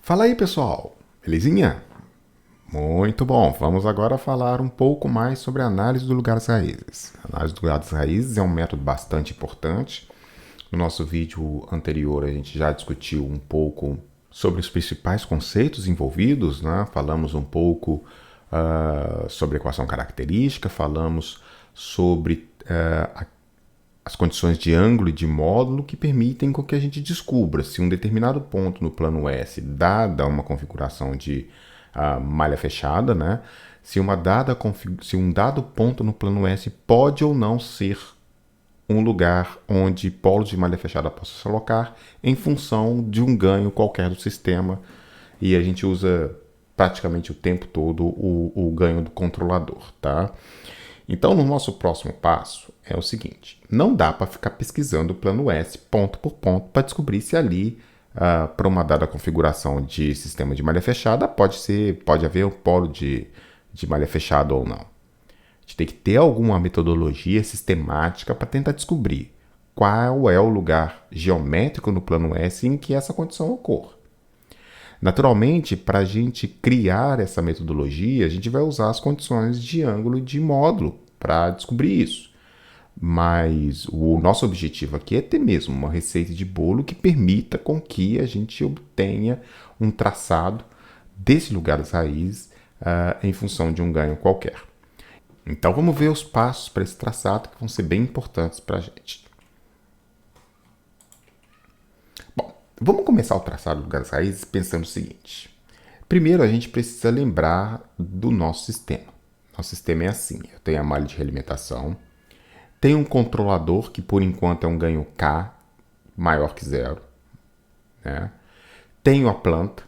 Fala aí, pessoal! Belezinha? Muito bom! Vamos agora falar um pouco mais sobre a análise do lugar das raízes. A análise do lugar das raízes é um método bastante importante. No nosso vídeo anterior, a gente já discutiu um pouco sobre os principais conceitos envolvidos, né? Falamos um pouco sobre equação característica, falamos sobre as condições de ângulo e de módulo que permitem com que a gente descubra se um determinado ponto no plano S, dada uma configuração de malha fechada, né, se um dado ponto no plano S pode ou não ser um lugar onde polos de malha fechada possam se alocar em função de um ganho qualquer do sistema, e a gente usa praticamente o tempo todo o ganho do controlador, tá? Então, no nosso próximo passo é o seguinte: não dá para ficar pesquisando o plano S ponto por ponto para descobrir se ali, para uma dada configuração de sistema de malha fechada, pode haver um polo de malha fechada ou não. A gente tem que ter alguma metodologia sistemática para tentar descobrir qual é o lugar geométrico no plano S em que essa condição ocorra. Naturalmente, para a gente criar essa metodologia, a gente vai usar as condições de ângulo e de módulo para descobrir isso. Mas o nosso objetivo aqui é ter mesmo uma receita de bolo que permita com que a gente obtenha um traçado desse lugar das raízes em função de um ganho qualquer. Então vamos ver os passos para esse traçado que vão ser bem importantes para a gente. Vamos começar o traçado do lugar das raízes pensando o seguinte. Primeiro, a gente precisa lembrar do nosso sistema. Nosso sistema é assim: eu tenho a malha de realimentação, tenho um controlador que por enquanto é um ganho K maior que zero, né? Tenho a planta,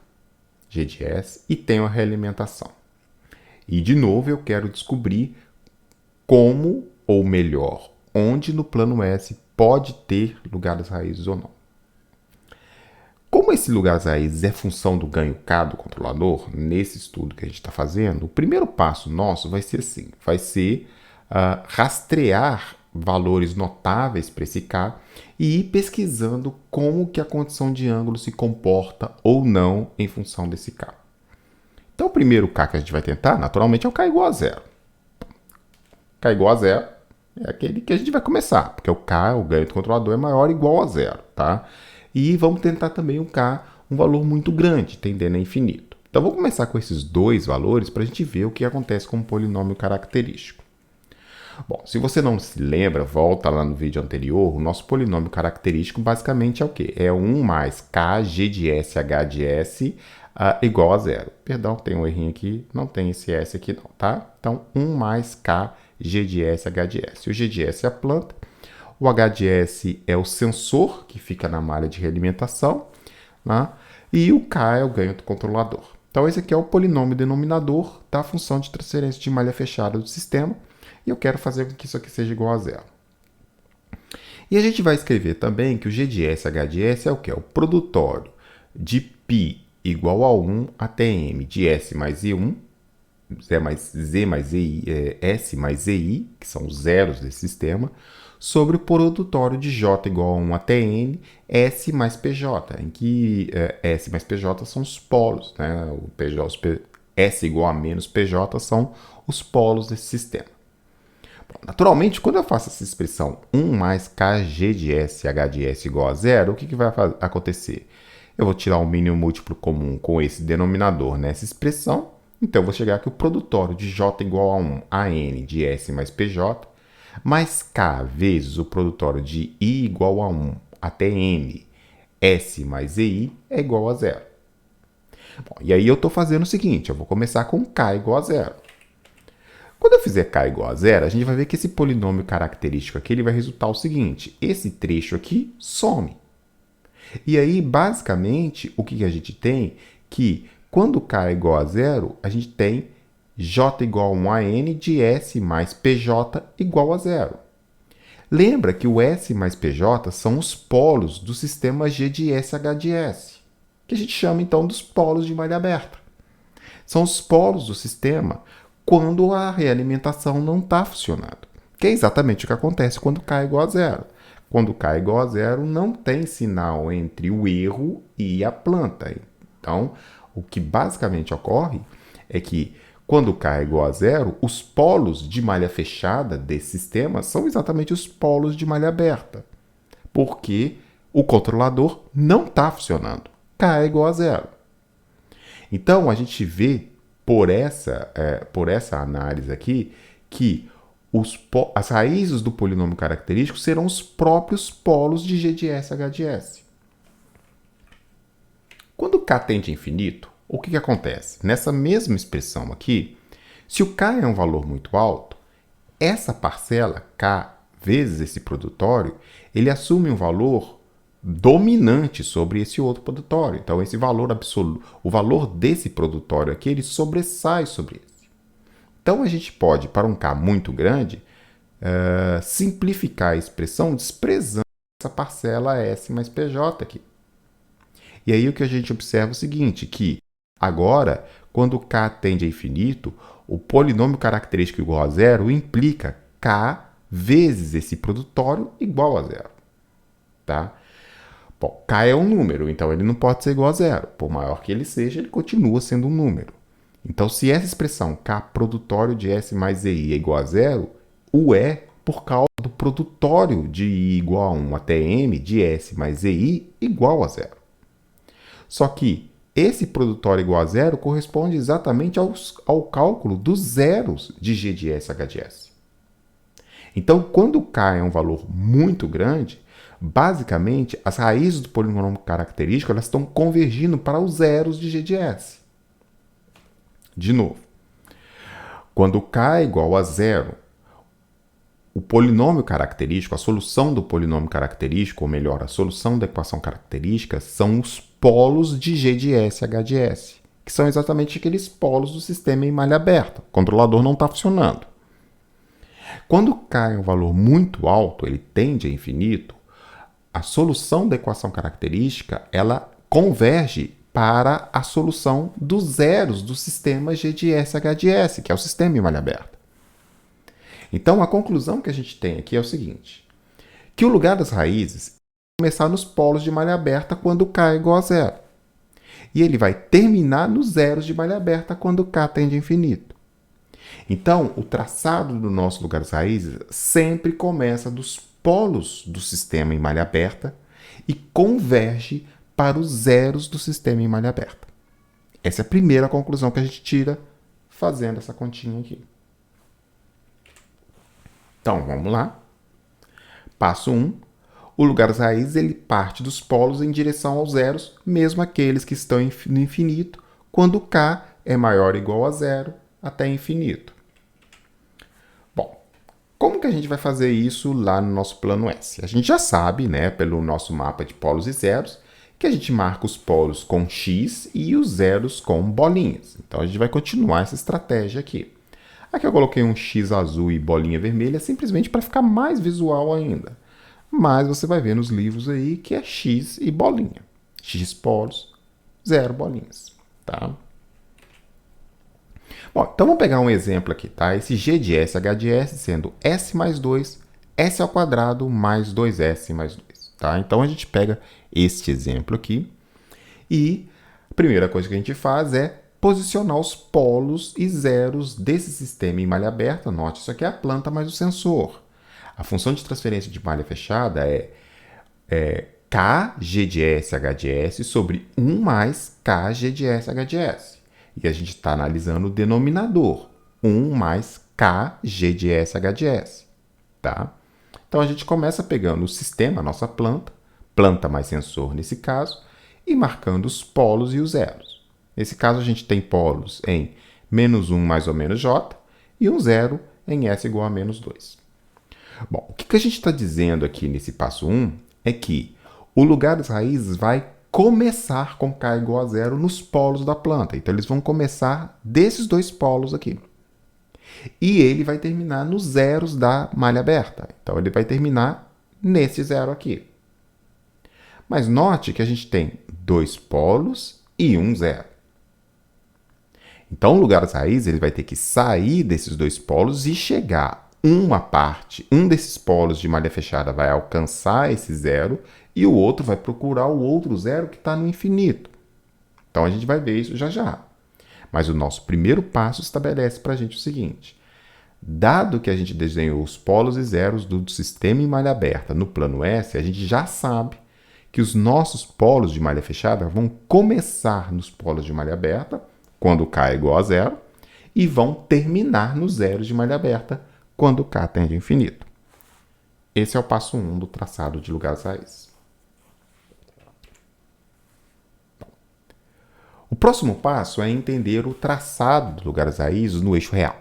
G de S, e tenho a realimentação. E de novo eu quero descobrir como, ou melhor, onde no plano S pode ter lugar das raízes ou não. Como esse lugar das raízes é função do ganho K do controlador, nesse estudo que a gente está fazendo, o primeiro passo nosso vai ser assim, vai ser rastrear valores notáveis para esse K e ir pesquisando como que a condição de ângulo se comporta ou não em função desse K. Então o primeiro K que a gente vai tentar, naturalmente, é o K igual a zero. K igual a zero é aquele que a gente vai começar, porque o K, o ganho do controlador, é maior ou igual a zero, tá? E vamos tentar também um K, um valor muito grande, tendendo a infinito. Então, vou começar com esses dois valores para a gente ver o que acontece com um polinômio característico. Bom, se você não se lembra, volta lá no vídeo anterior, o nosso polinômio característico basicamente é o quê? É 1 mais K, G de S, H de S igual a zero. Perdão, tem um errinho aqui, não tem esse S aqui não, tá? Então, 1 mais K, G de S, H de S. O G de S é a planta. O H de S é o sensor que fica na malha de realimentação, né? E o K é o ganho do controlador. Então, esse aqui é o polinômio denominador da função de transferência de malha fechada do sistema. E eu quero fazer com que isso aqui seja igual a zero. E a gente vai escrever também que o G de S, H de S é o quê? É o produtório de π igual a 1 até m de S mais I1, Z mais EI, S mais EI, que são os zeros desse sistema, sobre o produtório de J igual a 1 até N, S mais PJ, em que S mais PJ são os polos, né? S igual a menos PJ são os polos desse sistema. Bom, naturalmente, quando eu faço essa expressão 1 mais KG de S, H de S igual a zero, o que vai acontecer? Eu vou tirar o mínimo múltiplo comum com esse denominador nessa expressão, então eu vou chegar que o produtório de J igual a 1 a N de S mais PJ, mais K vezes o produtório de I igual a 1 até N, S mais EI é igual a zero. Bom, e aí eu estou fazendo o seguinte, eu vou começar com K igual a zero. Quando eu fizer K igual a zero, a gente vai ver que esse polinômio característico aqui ele vai resultar o seguinte, esse trecho aqui some. E aí, basicamente, o que a gente tem? Que quando K é igual a zero, a gente tem J igual a 1 a N de S mais PJ igual a zero. Lembra que o S mais PJ são os polos do sistema G de S, H de S, que a gente chama então dos polos de malha aberta. São os polos do sistema quando a realimentação não está funcionando. Que é exatamente o que acontece quando K é igual a zero. Quando K é igual a zero, não tem sinal entre o erro e a planta. Então, o que basicamente ocorre é que quando K é igual a zero, os polos de malha fechada desse sistema são exatamente os polos de malha aberta, porque o controlador não está funcionando. K é igual a zero. Então, a gente vê por essa análise aqui que as raízes do polinômio característico serão os próprios polos de G de S H de S. Quando K tende a infinito, o que acontece? Nessa mesma expressão aqui, se o K é um valor muito alto, essa parcela K vezes esse produtório, ele assume um valor dominante sobre esse outro produtório. Então, esse valor absoluto, o valor desse produtório aqui, ele sobressai sobre esse. Então, a gente pode, para um K muito grande, simplificar a expressão desprezando essa parcela S mais PJ aqui. E aí o que a gente observa é o seguinte, que agora, quando K tende a infinito, o polinômio característico igual a zero implica K vezes esse produtório igual a zero. Tá? Bom, K é um número, então ele não pode ser igual a zero. Por maior que ele seja, ele continua sendo um número. Então, se essa expressão K produtório de S mais EI é igual a zero, o é por causa do produtório de I igual a 1 até M de S mais EI igual a zero. Só que esse produtório igual a zero corresponde exatamente ao cálculo dos zeros de G de S H de S. Então, quando K é um valor muito grande, basicamente as raízes do polinômio característico elas estão convergindo para os zeros de G de S. De novo, quando K é igual a zero, o polinômio característico, a solução do polinômio característico, ou melhor, a solução da equação característica, são os polos de G de S H de S, que são exatamente aqueles polos do sistema em malha aberta. O controlador não está funcionando. Quando K é um valor muito alto, ele tende a infinito, a solução da equação característica ela converge para a solução dos zeros do sistema G de S H de S, que é o sistema em malha aberta. Então, a conclusão que a gente tem aqui é o seguinte, que o lugar das raízes vai começar nos polos de malha aberta quando K é igual a zero. E ele vai terminar nos zeros de malha aberta quando K tende a infinito. Então, o traçado do nosso lugar das raízes sempre começa dos polos do sistema em malha aberta e converge para os zeros do sistema em malha aberta. Essa é a primeira conclusão que a gente tira fazendo essa continha aqui. Então, vamos lá. Passo 1. O lugar das raízes ele parte dos polos em direção aos zeros, mesmo aqueles que estão no infinito, quando K é maior ou igual a zero até infinito. Bom, como que a gente vai fazer isso lá no nosso plano S? A gente já sabe, né, pelo nosso mapa de polos e zeros, que a gente marca os polos com X e os zeros com bolinhas. Então, a gente vai continuar essa estratégia aqui. Aqui eu coloquei um X azul e bolinha vermelha simplesmente para ficar mais visual ainda. Mas você vai ver nos livros aí que é X e bolinha. X polos, 0 bolinhas, tá? Bom, então vamos pegar um exemplo aqui, tá? Esse G de S, H de S sendo S mais 2, S ao quadrado mais 2S mais 2, tá? Então a gente pega este exemplo aqui e a primeira coisa que a gente faz é posicionar os polos e zeros desse sistema em malha aberta. Note, isso aqui é a planta mais o sensor. A função de transferência de malha fechada é K G de S H de S sobre 1 mais K G de S H de S. E a gente está analisando o denominador, 1 mais K G de S H de S. Tá? Então a gente começa pegando o sistema, a nossa planta mais sensor nesse caso, e marcando os polos e os zeros. Nesse caso, a gente tem polos em menos 1 mais ou menos J e um zero em S igual a menos 2. Bom, o que a gente está dizendo aqui nesse passo 1 é que o lugar das raízes vai começar com K igual a zero nos polos da planta. Então, eles vão começar desses dois polos aqui. E ele vai terminar nos zeros da malha aberta. Então, ele vai terminar nesse zero aqui. Mas note que a gente tem dois polos e um zero. Então, o lugar das raízes ele vai ter que sair desses dois polos e chegar um desses polos de malha fechada vai alcançar esse zero e o outro vai procurar o outro zero que está no infinito. Então a gente vai ver isso já já. Mas o nosso primeiro passo estabelece para a gente o seguinte: dado que a gente desenhou os polos e zeros do sistema em malha aberta no plano S, a gente já sabe que os nossos polos de malha fechada vão começar nos polos de malha aberta, quando K é igual a zero, e vão terminar nos zeros de malha aberta, quando K tende ao infinito. Esse é o passo 1 do traçado de lugares raízes. O próximo passo é entender o traçado de lugares raízes no eixo real.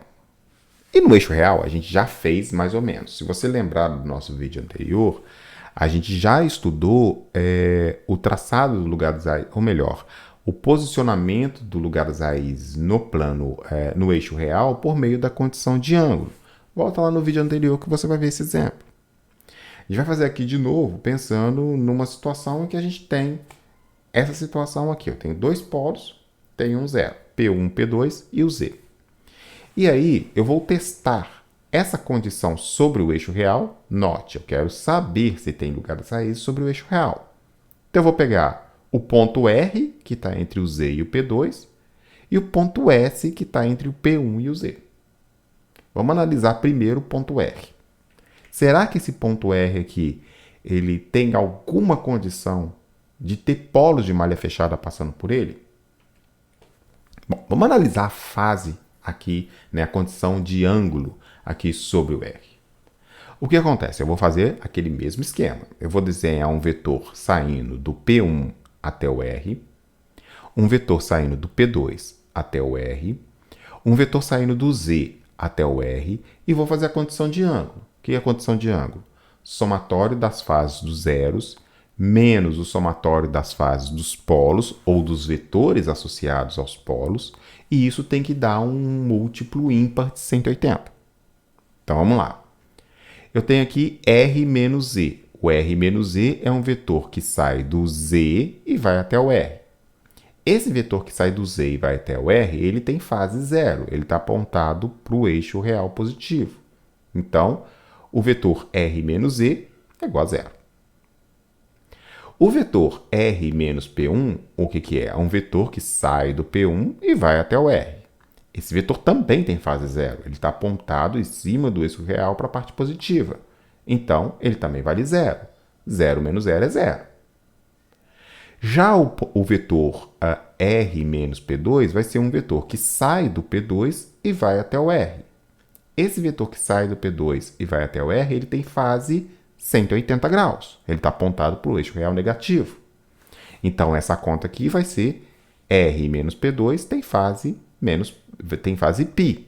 E no eixo real a gente já fez mais ou menos. Se você lembrar do nosso vídeo anterior, a gente já estudou o traçado do lugares raízes, ou melhor, o posicionamento do lugares raízes no plano, no eixo real, por meio da condição de ângulo. Volta lá no vídeo anterior que você vai ver esse exemplo. A gente vai fazer aqui de novo, pensando numa situação em que a gente tem essa situação aqui. Eu tenho dois polos, tenho um zero, P1, P2 e o Z. E aí eu vou testar essa condição sobre o eixo real. Note, eu quero saber se tem lugares raízes sobre o eixo real. Então eu vou pegar o ponto R, que está entre o Z e o P2, e o ponto S, que está entre o P1 e o Z. Vamos analisar primeiro o ponto R. Será que esse ponto R aqui ele tem alguma condição de ter polos de malha fechada passando por ele? Bom, vamos analisar a fase aqui, a condição de ângulo aqui sobre o R. O que acontece? Eu vou fazer aquele mesmo esquema. Eu vou desenhar um vetor saindo do P1 até o R, um vetor saindo do P2 até o R, um vetor saindo do Z até o R e vou fazer a condição de ângulo. O que é a condição de ângulo? Somatório das fases dos zeros menos o somatório das fases dos polos ou dos vetores associados aos polos, e isso tem que dar um múltiplo ímpar de 180. Então vamos lá. Eu tenho aqui R menos Z. O R menos Z é um vetor que sai do Z e vai até o R. Esse vetor que sai do Z e vai até o R, ele tem fase zero. Ele está apontado para o eixo real positivo. Então, o vetor R menos Z é igual a zero. O vetor R menos P1, o que é? É um vetor que sai do P1 e vai até o R. Esse vetor também tem fase zero. Ele está apontado em cima do eixo real para a parte positiva. Então, ele também vale zero. Zero menos zero é zero. Já o vetor R menos P2 vai ser um vetor que sai do P2 e vai até o R. Esse vetor que sai do P2 e vai até o R, ele tem fase 180 graus. Ele está apontado para o eixo real negativo. Então, essa conta aqui vai ser R menos P2 tem fase π.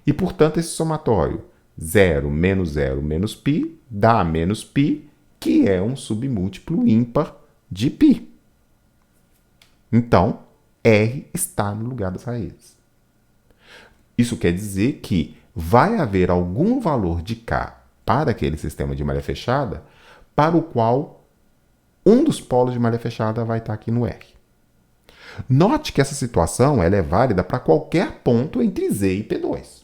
E, portanto, esse somatório 0 menos π dá menos π, que é um submúltiplo ímpar de π. Então, R está no lugar das raízes. Isso quer dizer que vai haver algum valor de K para aquele sistema de malha fechada, para o qual um dos polos de malha fechada vai estar aqui no R. Note que essa situação ela é válida para qualquer ponto entre Z e P2.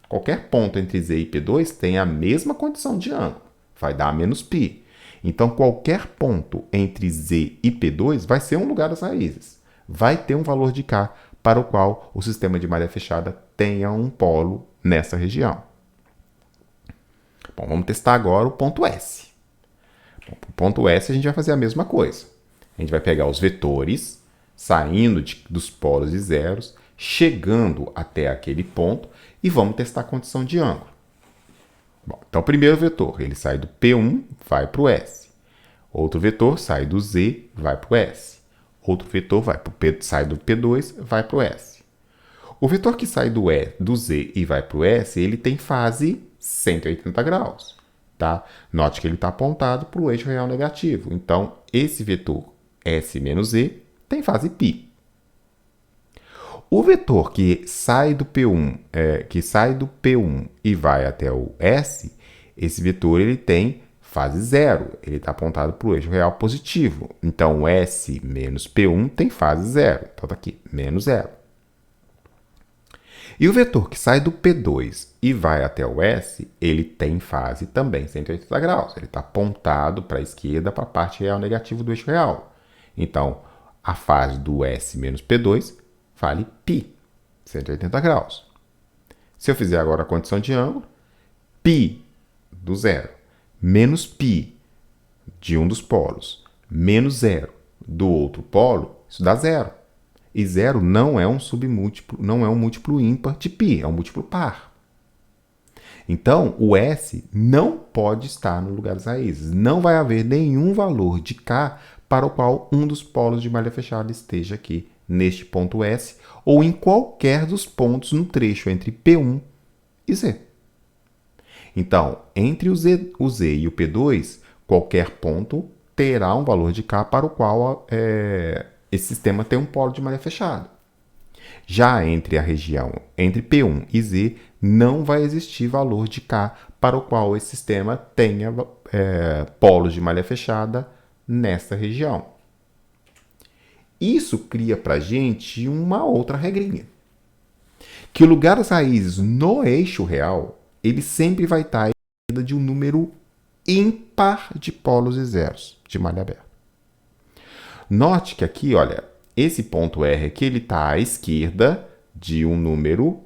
Qualquer ponto entre Z e P2 tem a mesma condição de ângulo, vai dar menos π. Então, qualquer ponto entre Z e P2 vai ser um lugar das raízes. Vai ter um valor de K para o qual o sistema de malha fechada tenha um polo nessa região. Bom, vamos testar agora o ponto S. Bom, para o ponto S a gente vai fazer a mesma coisa. A gente vai pegar os vetores saindo dos polos e zeros, chegando até aquele ponto e vamos testar a condição de ângulo. Bom, então, o primeiro vetor, ele sai do P1, vai para o S. Outro vetor sai do Z, vai para o S. Outro vetor sai do P2, vai para o S. O vetor que sai do Z e vai para o S, ele tem fase 180 graus. Tá? Note que ele está apontado para o eixo real negativo. Então, esse vetor S menos Z tem fase π. O vetor que sai do P1, e vai até o S, esse vetor ele tem fase zero. Ele está apontado para o eixo real positivo. Então, S menos P1 tem fase zero. Então, está aqui, menos zero. E o vetor que sai do P2 e vai até o S, ele tem fase também 180 graus. Ele está apontado para a esquerda, para a parte real negativa do eixo real. Então, a fase do S menos P2 vale π, 180 graus. Se eu fizer agora a condição de ângulo, π do zero menos π de um dos polos menos zero do outro polo, isso dá zero. E zero não é um submúltiplo, não é um múltiplo ímpar de π, é um múltiplo par. Então, o S não pode estar no lugar das raízes. Não vai haver nenhum valor de K para o qual um dos polos de malha fechada esteja aqui, neste ponto S, ou em qualquer dos pontos no trecho entre P1 e Z. Então, entre o Z e o P2, qualquer ponto terá um valor de K para o qual esse sistema tem um polo de malha fechada. Já entre a região entre P1 e Z, não vai existir valor de K para o qual esse sistema tenha polos de malha fechada nessa região. Isso cria para a gente uma outra regrinha. Que o lugar das raízes no eixo real, ele sempre vai estar à esquerda de um número ímpar de polos e zeros de malha aberta. Note que aqui, olha, esse ponto R aqui, ele está à esquerda de um número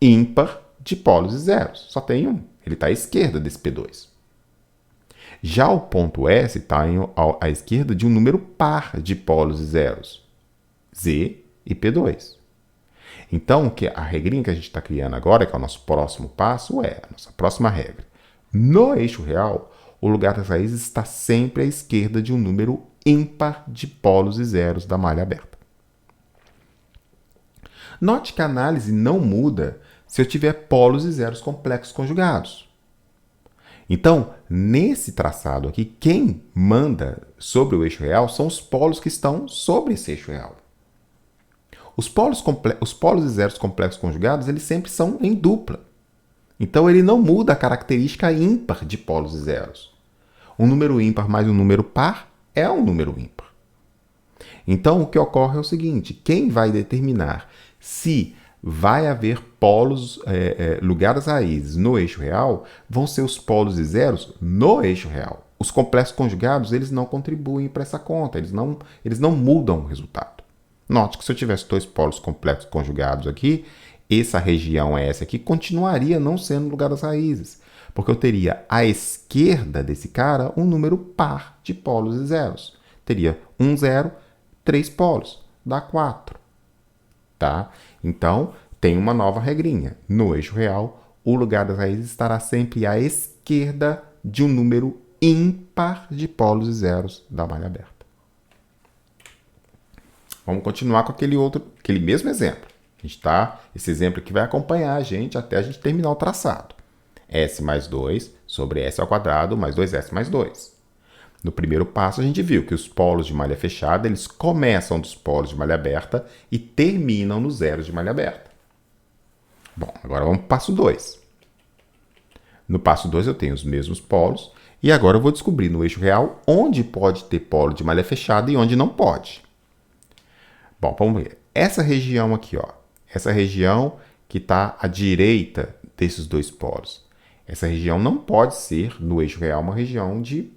ímpar de polos e zeros. Só tem um. Ele está à esquerda desse P2. Já o ponto S está à esquerda de um número par de polos e zeros. Z e P2. Então, a regrinha que a gente está criando agora, que é o nosso próximo passo, é a nossa próxima regra. No eixo real, o lugar das raízes está sempre à esquerda de um número ímpar de polos e zeros da malha aberta. Note que a análise não muda se eu tiver polos e zeros complexos conjugados. Então, nesse traçado aqui, quem manda sobre o eixo real são os polos que estão sobre esse eixo real. Os polos e zeros complexos conjugados, eles sempre são em dupla. Então, ele não muda a característica ímpar de polos e zeros. Um número ímpar mais um número par é um número ímpar. Então, o que ocorre é o seguinte: quem vai determinar se vai haver polos, lugar das raízes no eixo real, vão ser os polos e zeros no eixo real. Os complexos conjugados, eles não contribuem para essa conta, eles não mudam o resultado. Note que se eu tivesse dois polos complexos conjugados aqui, essa região S aqui continuaria não sendo lugar das raízes, porque eu teria à esquerda desse cara um número par de polos e zeros. Teria 1, 0, 3 polos, dá 4. Tá? Então, tem uma nova regrinha. No eixo real, o lugar das raízes estará sempre à esquerda de um número ímpar de polos e zeros da malha aberta. Vamos continuar com aquele mesmo exemplo. Esse exemplo aqui vai acompanhar a gente até a gente terminar o traçado. S mais 2 sobre S ao quadrado mais 2S mais 2. No primeiro passo, a gente viu que os polos de malha fechada, eles começam dos polos de malha aberta e terminam nos zeros de malha aberta. Bom, agora vamos para o passo 2. No passo 2, eu tenho os mesmos polos e agora eu vou descobrir no eixo real onde pode ter polo de malha fechada e onde não pode. Bom, vamos ver. Essa região aqui, ó, essa região que está à direita desses dois polos. Essa região não pode ser, no eixo real, uma região de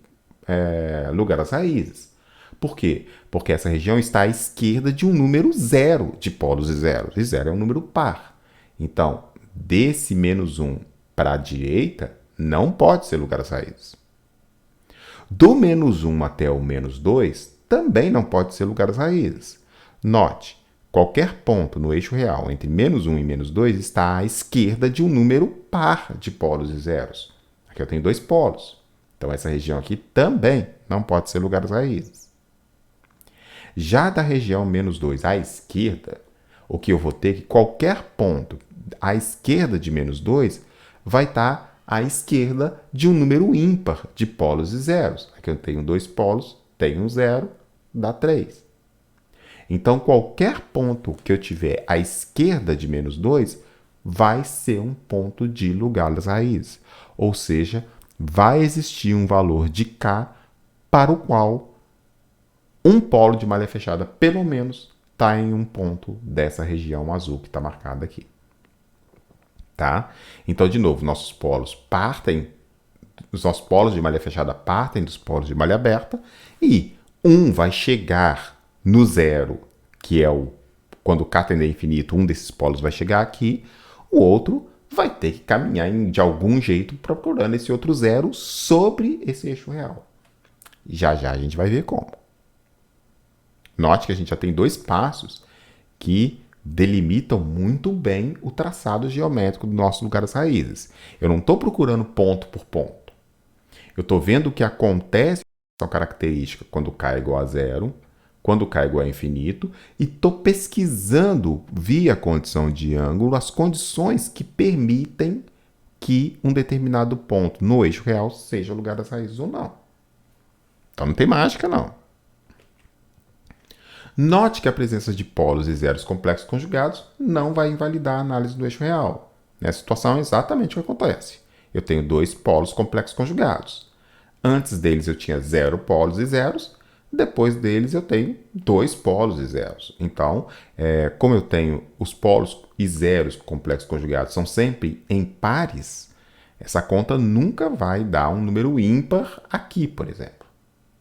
lugar das raízes. Por quê? Porque essa região está à esquerda de um número zero de polos e zeros. E zero é um número par. Então, desse menos 1 para a direita, não pode ser lugar das raízes. Do menos 1 até o menos 2, também não pode ser lugar das raízes. Note, qualquer ponto no eixo real entre menos 1 e menos 2 está à esquerda de um número par de polos e zeros. Aqui eu tenho dois polos. Então, essa região aqui também não pode ser lugar das raízes. Já da região menos 2 à esquerda, o que eu vou ter é que qualquer ponto à esquerda de menos 2 vai estar à esquerda de um número ímpar de polos e zeros. Aqui eu tenho dois polos, tenho um zero, dá 3. Então, qualquer ponto que eu tiver à esquerda de menos 2 vai ser um ponto de lugar das raízes. Ou seja, vai existir um valor de K para o qual um polo de malha fechada, pelo menos, está em um ponto dessa região azul que está marcada aqui. tá? Então, de novo, os nossos polos de malha fechada partem dos polos de malha aberta e um vai chegar no zero, que é quando o K tende a infinito, um desses polos vai chegar aqui, o outro vai ter que caminhar de algum jeito procurando esse outro zero sobre esse eixo real. Já já a gente vai ver como. Note que a gente já tem dois passos que delimitam muito bem o traçado geométrico do nosso lugar das raízes. Eu não estou procurando ponto por ponto. Eu estou vendo o que acontece com a característica quando K é igual a zero, quando K é igual a infinito, e estou pesquisando, via condição de ângulo, as condições que permitem que um determinado ponto no eixo real seja o lugar das raízes ou não. Então não tem mágica, não. Note que a presença de polos e zeros complexos conjugados não vai invalidar a análise do eixo real. Nessa situação é exatamente o que acontece. Eu tenho dois polos complexos conjugados. Antes deles eu tinha zero polos e zeros, depois deles eu tenho dois polos e zeros. Então, como eu tenho os polos e zeros complexos conjugados são sempre em pares, essa conta nunca vai dar um número ímpar aqui, por exemplo.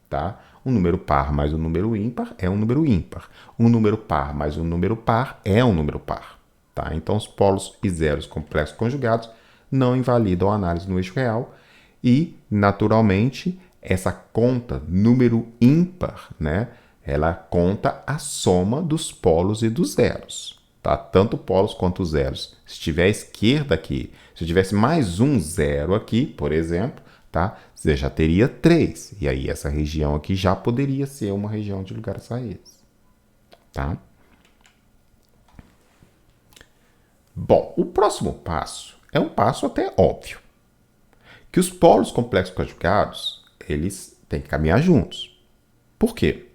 Tá? Um número par mais um número ímpar é um número ímpar. Um número par mais um número par é um número par. Tá? Então, os polos e zeros complexos conjugados não invalidam a análise no eixo real e, naturalmente, essa conta número ímpar, né, ela conta a soma dos polos e dos zeros. Tá? Tanto polos quanto zeros. Se tiver à esquerda aqui, se eu tivesse mais um zero aqui, por exemplo, tá? Você já teria 3. E aí essa região aqui já poderia ser uma região de lugares raízes. Tá? Bom, o próximo passo é um passo até óbvio. Que os polos complexos conjugados, eles têm que caminhar juntos. Por quê?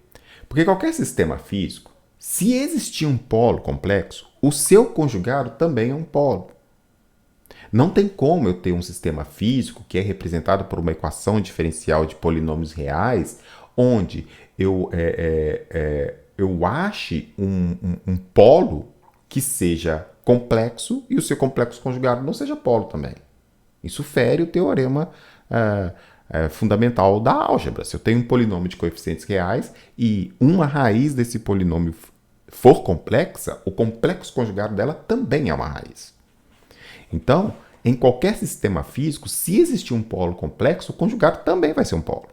Porque qualquer sistema físico, se existir um polo complexo, o seu conjugado também é um polo. Não tem como eu ter um sistema físico que é representado por uma equação diferencial de polinômios reais, onde eu ache um polo que seja complexo e o seu complexo conjugado não seja polo também. Isso fere o teorema fundamental da álgebra. Se eu tenho um polinômio de coeficientes reais e uma raiz desse polinômio for complexa, o complexo conjugado dela também é uma raiz. Então, em qualquer sistema físico, se existir um polo complexo, o conjugado também vai ser um polo.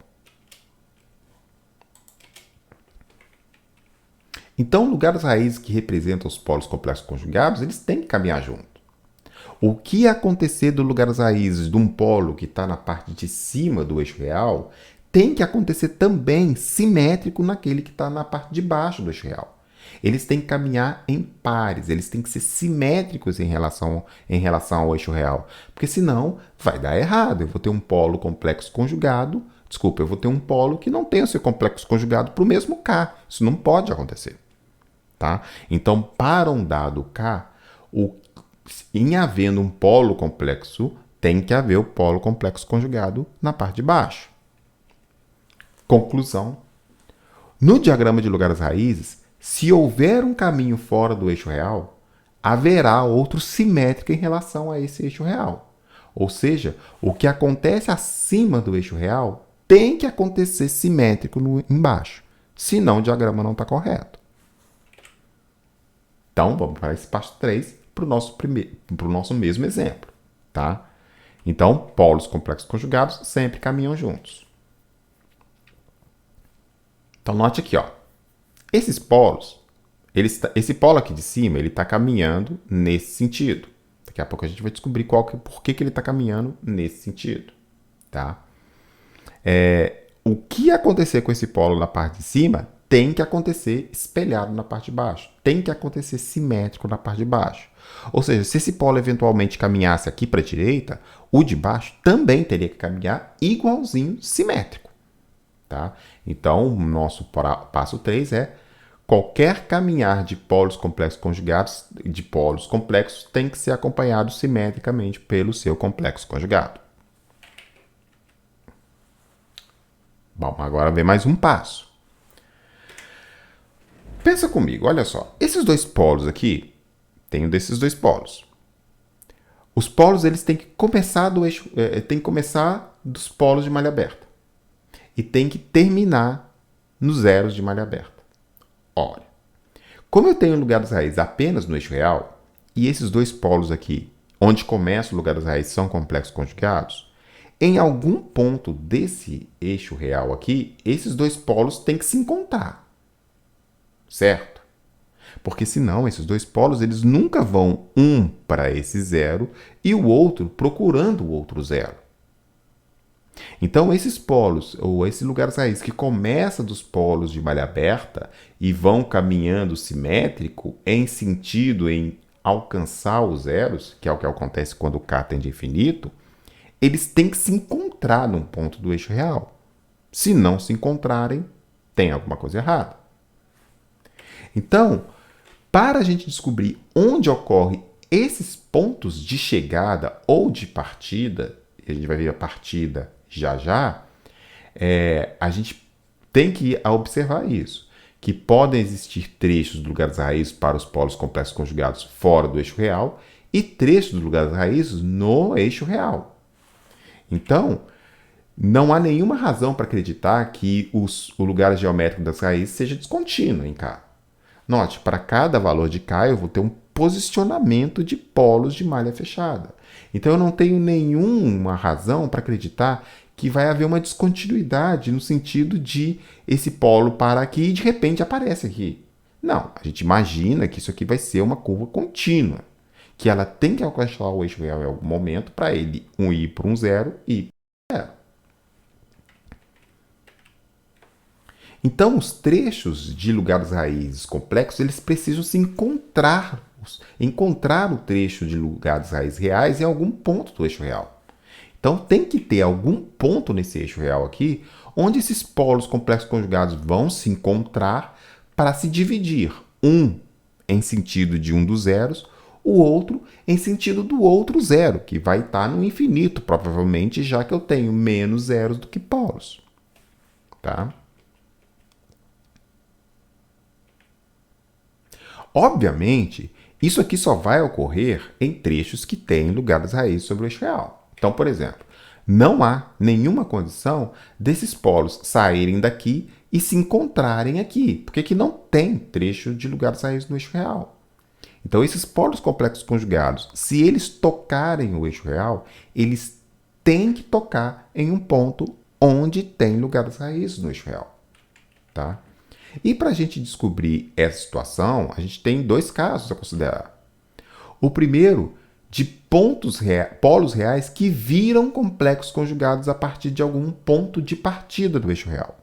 Então, lugares raízes que representam os polos complexos conjugados, eles têm que caminhar junto. O que acontecer do lugar das raízes de um polo que está na parte de cima do eixo real tem que acontecer também simétrico naquele que está na parte de baixo do eixo real. Eles têm que caminhar em pares, eles têm que ser simétricos em relação ao eixo real. Porque senão vai dar errado. Eu vou ter um polo complexo conjugado, eu vou ter um polo que não tem o seu complexo conjugado para o mesmo K. Isso não pode acontecer. Tá? Então, para um dado K, em havendo um polo complexo, tem que haver o polo complexo conjugado na parte de baixo. Conclusão. No diagrama de lugares raízes, se houver um caminho fora do eixo real, haverá outro simétrico em relação a esse eixo real. Ou seja, o que acontece acima do eixo real tem que acontecer simétrico embaixo. Senão o diagrama não está correto. Então, vamos para esse passo 3 para o nosso mesmo exemplo. Tá? Então, polos complexos conjugados sempre caminham juntos. Então, note aqui, ó. Esses polos, esse polo aqui de cima, ele está caminhando nesse sentido. Daqui a pouco a gente vai descobrir por que ele está caminhando nesse sentido. Tá? O que acontecer com esse polo na parte de cima tem que acontecer espelhado na parte de baixo. Tem que acontecer simétrico na parte de baixo. Ou seja, se esse polo eventualmente caminhasse aqui para a direita, o de baixo também teria que caminhar igualzinho simétrico. Tá? Então, o nosso passo 3 é qualquer caminhar de polos complexos conjugados, de polos complexos, tem que ser acompanhado simetricamente pelo seu complexo conjugado. Bom, agora vem mais um passo. Pensa comigo, olha só. Esses dois polos aqui, tenho desses dois polos. Os polos eles têm que começar tem que começar dos polos de malha aberta e tem que terminar nos zeros de malha aberta. Olha, como eu tenho o lugar das raízes apenas no eixo real e esses dois polos aqui, onde começa o lugar das raízes, são complexos conjugados, em algum ponto desse eixo real aqui, esses dois polos têm que se encontrar, certo? Porque senão esses dois polos eles nunca vão um para esse zero e o outro procurando o outro zero. Então esses polos, ou esses lugares raízes que começam dos polos de malha aberta e vão caminhando simétrico em sentido em alcançar os zeros, que é o que acontece quando o K tende a infinito, eles têm que se encontrar num ponto do eixo real. Se não se encontrarem, tem alguma coisa errada. Então, para a gente descobrir onde ocorrem esses pontos de chegada ou de partida, e a gente vai ver a partida já já, a gente tem que observar isso, que podem existir trechos do lugar das raízes para os polos complexos conjugados fora do eixo real e trechos do lugar das raízes no eixo real. Então, não há nenhuma razão para acreditar que o lugar geométrico das raízes seja descontínuo em K. Note, para cada valor de K eu vou ter um posicionamento de polos de malha fechada. Então eu não tenho nenhuma razão para acreditar que vai haver uma descontinuidade no sentido de esse polo para aqui e de repente aparece aqui. Não, a gente imagina que isso aqui vai ser uma curva contínua, que ela tem que alcançar o eixo real em algum momento para ele ir para um zero e ir para um zero. Então, os trechos de lugar das raízes complexos, eles precisam se encontrar o trecho de lugar das raízes reais em algum ponto do eixo real. Então, tem que ter algum ponto nesse eixo real aqui, onde esses polos complexos conjugados vão se encontrar para se dividir. Um em sentido de um dos zeros, o outro em sentido do outro zero, que vai estar no infinito, provavelmente, já que eu tenho menos zeros do que polos. Tá? Obviamente, isso aqui só vai ocorrer em trechos que têm lugar das raízes sobre o eixo real. Então, por exemplo, não há nenhuma condição desses polos saírem daqui e se encontrarem aqui, porque aqui não tem trecho de lugar das raízes no eixo real. Então, esses polos complexos conjugados, se eles tocarem o eixo real, eles têm que tocar em um ponto onde tem lugar das raízes no eixo real. Tá? E para a gente descobrir essa situação, a gente tem dois casos a considerar. O primeiro, de polos reais que viram complexos conjugados a partir de algum ponto de partida do eixo real.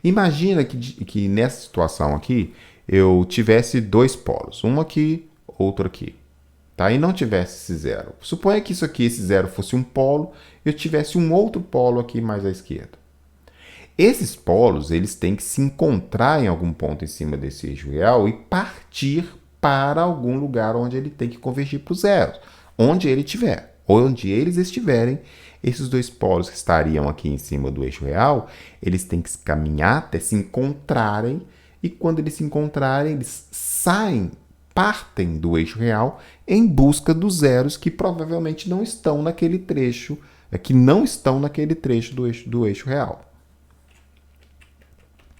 Imagina que nessa situação aqui, eu tivesse dois polos, um aqui, outro aqui. Tá? E não tivesse esse zero. Suponha que isso aqui, esse zero, fosse um polo, e eu tivesse um outro polo aqui mais à esquerda. Esses polos eles têm que se encontrar em algum ponto em cima desse eixo real e partir para algum lugar onde ele tem que convergir para o zero, onde ele estiver, onde eles estiverem, esses dois polos que estariam aqui em cima do eixo real, eles têm que caminhar até se encontrarem e quando eles se encontrarem, eles partem do eixo real em busca dos zeros que provavelmente não estão naquele trecho, do eixo real.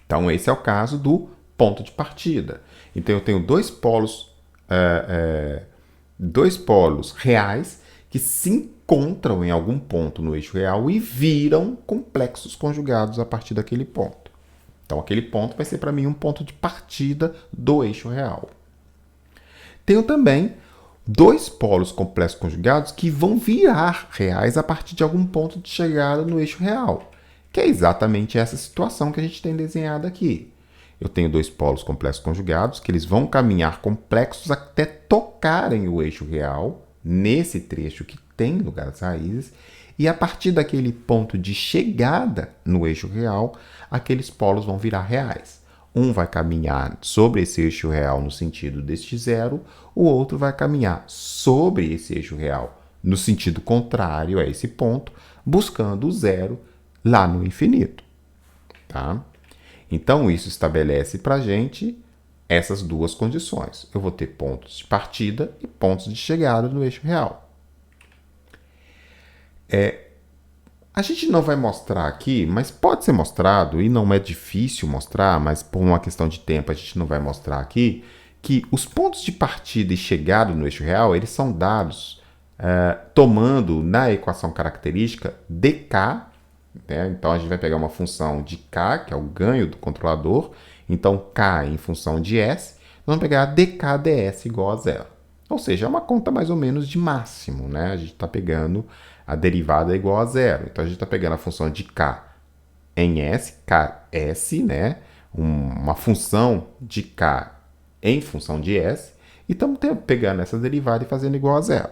Então, esse é o caso do ponto de partida. Então, eu tenho dois polos reais que se encontram em algum ponto no eixo real e viram complexos conjugados a partir daquele ponto. Então, aquele ponto vai ser para mim um ponto de partida do eixo real. Tenho também dois polos complexos conjugados que vão virar reais a partir de algum ponto de chegada no eixo real, que é exatamente essa situação que a gente tem desenhado aqui. Eu tenho dois polos complexos conjugados que eles vão caminhar complexos até tocarem o eixo real, nesse trecho que tem lugar das raízes, e a partir daquele ponto de chegada no eixo real, aqueles polos vão virar reais. Um vai caminhar sobre esse eixo real no sentido deste zero, o outro vai caminhar sobre esse eixo real no sentido contrário a esse ponto, buscando o zero lá no infinito. Tá? Então, isso estabelece para a gente essas duas condições. Eu vou ter pontos de partida e pontos de chegada no eixo real. A gente não vai mostrar aqui, mas pode ser mostrado, e não é difícil mostrar, mas por uma questão de tempo a gente não vai mostrar aqui, que os pontos de partida e chegada no eixo real, eles são dados tomando na equação característica dk, né? Então a gente vai pegar uma função de k, que é o ganho do controlador, então k em função de s, nós vamos pegar dk ds igual a zero. Ou seja, é uma conta mais ou menos de máximo, né? A gente está pegando a derivada igual a zero. Então a gente está pegando a função de k em s, ks, né? Uma função de k em função de s, e estamos pegando essa derivada e fazendo igual a zero.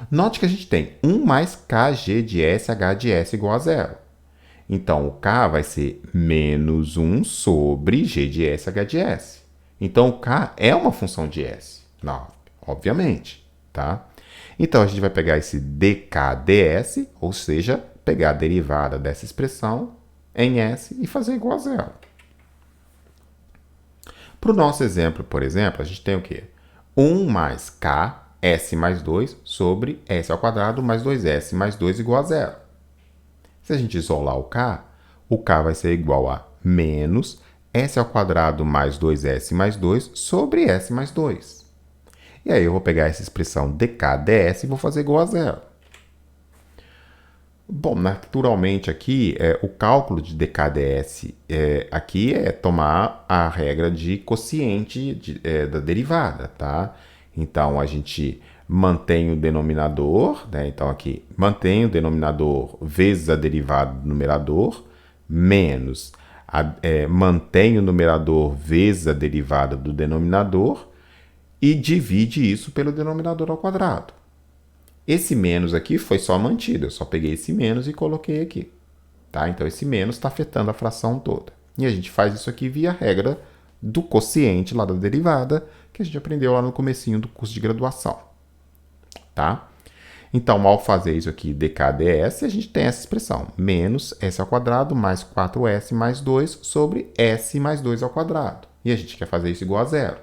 Note que a gente tem 1 mais kg de s, h de s igual a zero. Então, o k vai ser menos 1 sobre g de s, h de s. Então, o k é uma função de s. Não, obviamente, tá? Então, a gente vai pegar esse dk ds, ou seja, pegar a derivada dessa expressão em s e fazer igual a zero. Para o nosso exemplo, por exemplo, a gente tem o quê? 1 mais k, s mais 2, sobre s ao quadrado mais 2s mais 2 igual a zero. Se a gente isolar o k vai ser igual a menos s ao quadrado mais 2s mais 2 sobre s mais 2. E aí eu vou pegar essa expressão dk ds e vou fazer igual a zero. Bom, naturalmente aqui, o cálculo de dk ds aqui é tomar a regra de quociente da derivada, tá? Então, a gente mantém o denominador, né? Então, aqui, mantém o denominador vezes a derivada do numerador, menos, mantém o numerador vezes a derivada do denominador e divide isso pelo denominador ao quadrado. Esse menos aqui foi só mantido, eu só peguei esse menos e coloquei aqui. Tá? Então, esse menos está afetando a fração toda. E a gente faz isso aqui via regra do quociente lá da derivada, que a gente aprendeu lá no comecinho do curso de graduação. Tá? Então, ao fazer isso aqui, dk ds, a gente tem essa expressão, menos s ao quadrado mais 4s mais 2 sobre s mais 2 ao quadrado. E a gente quer fazer isso igual a zero.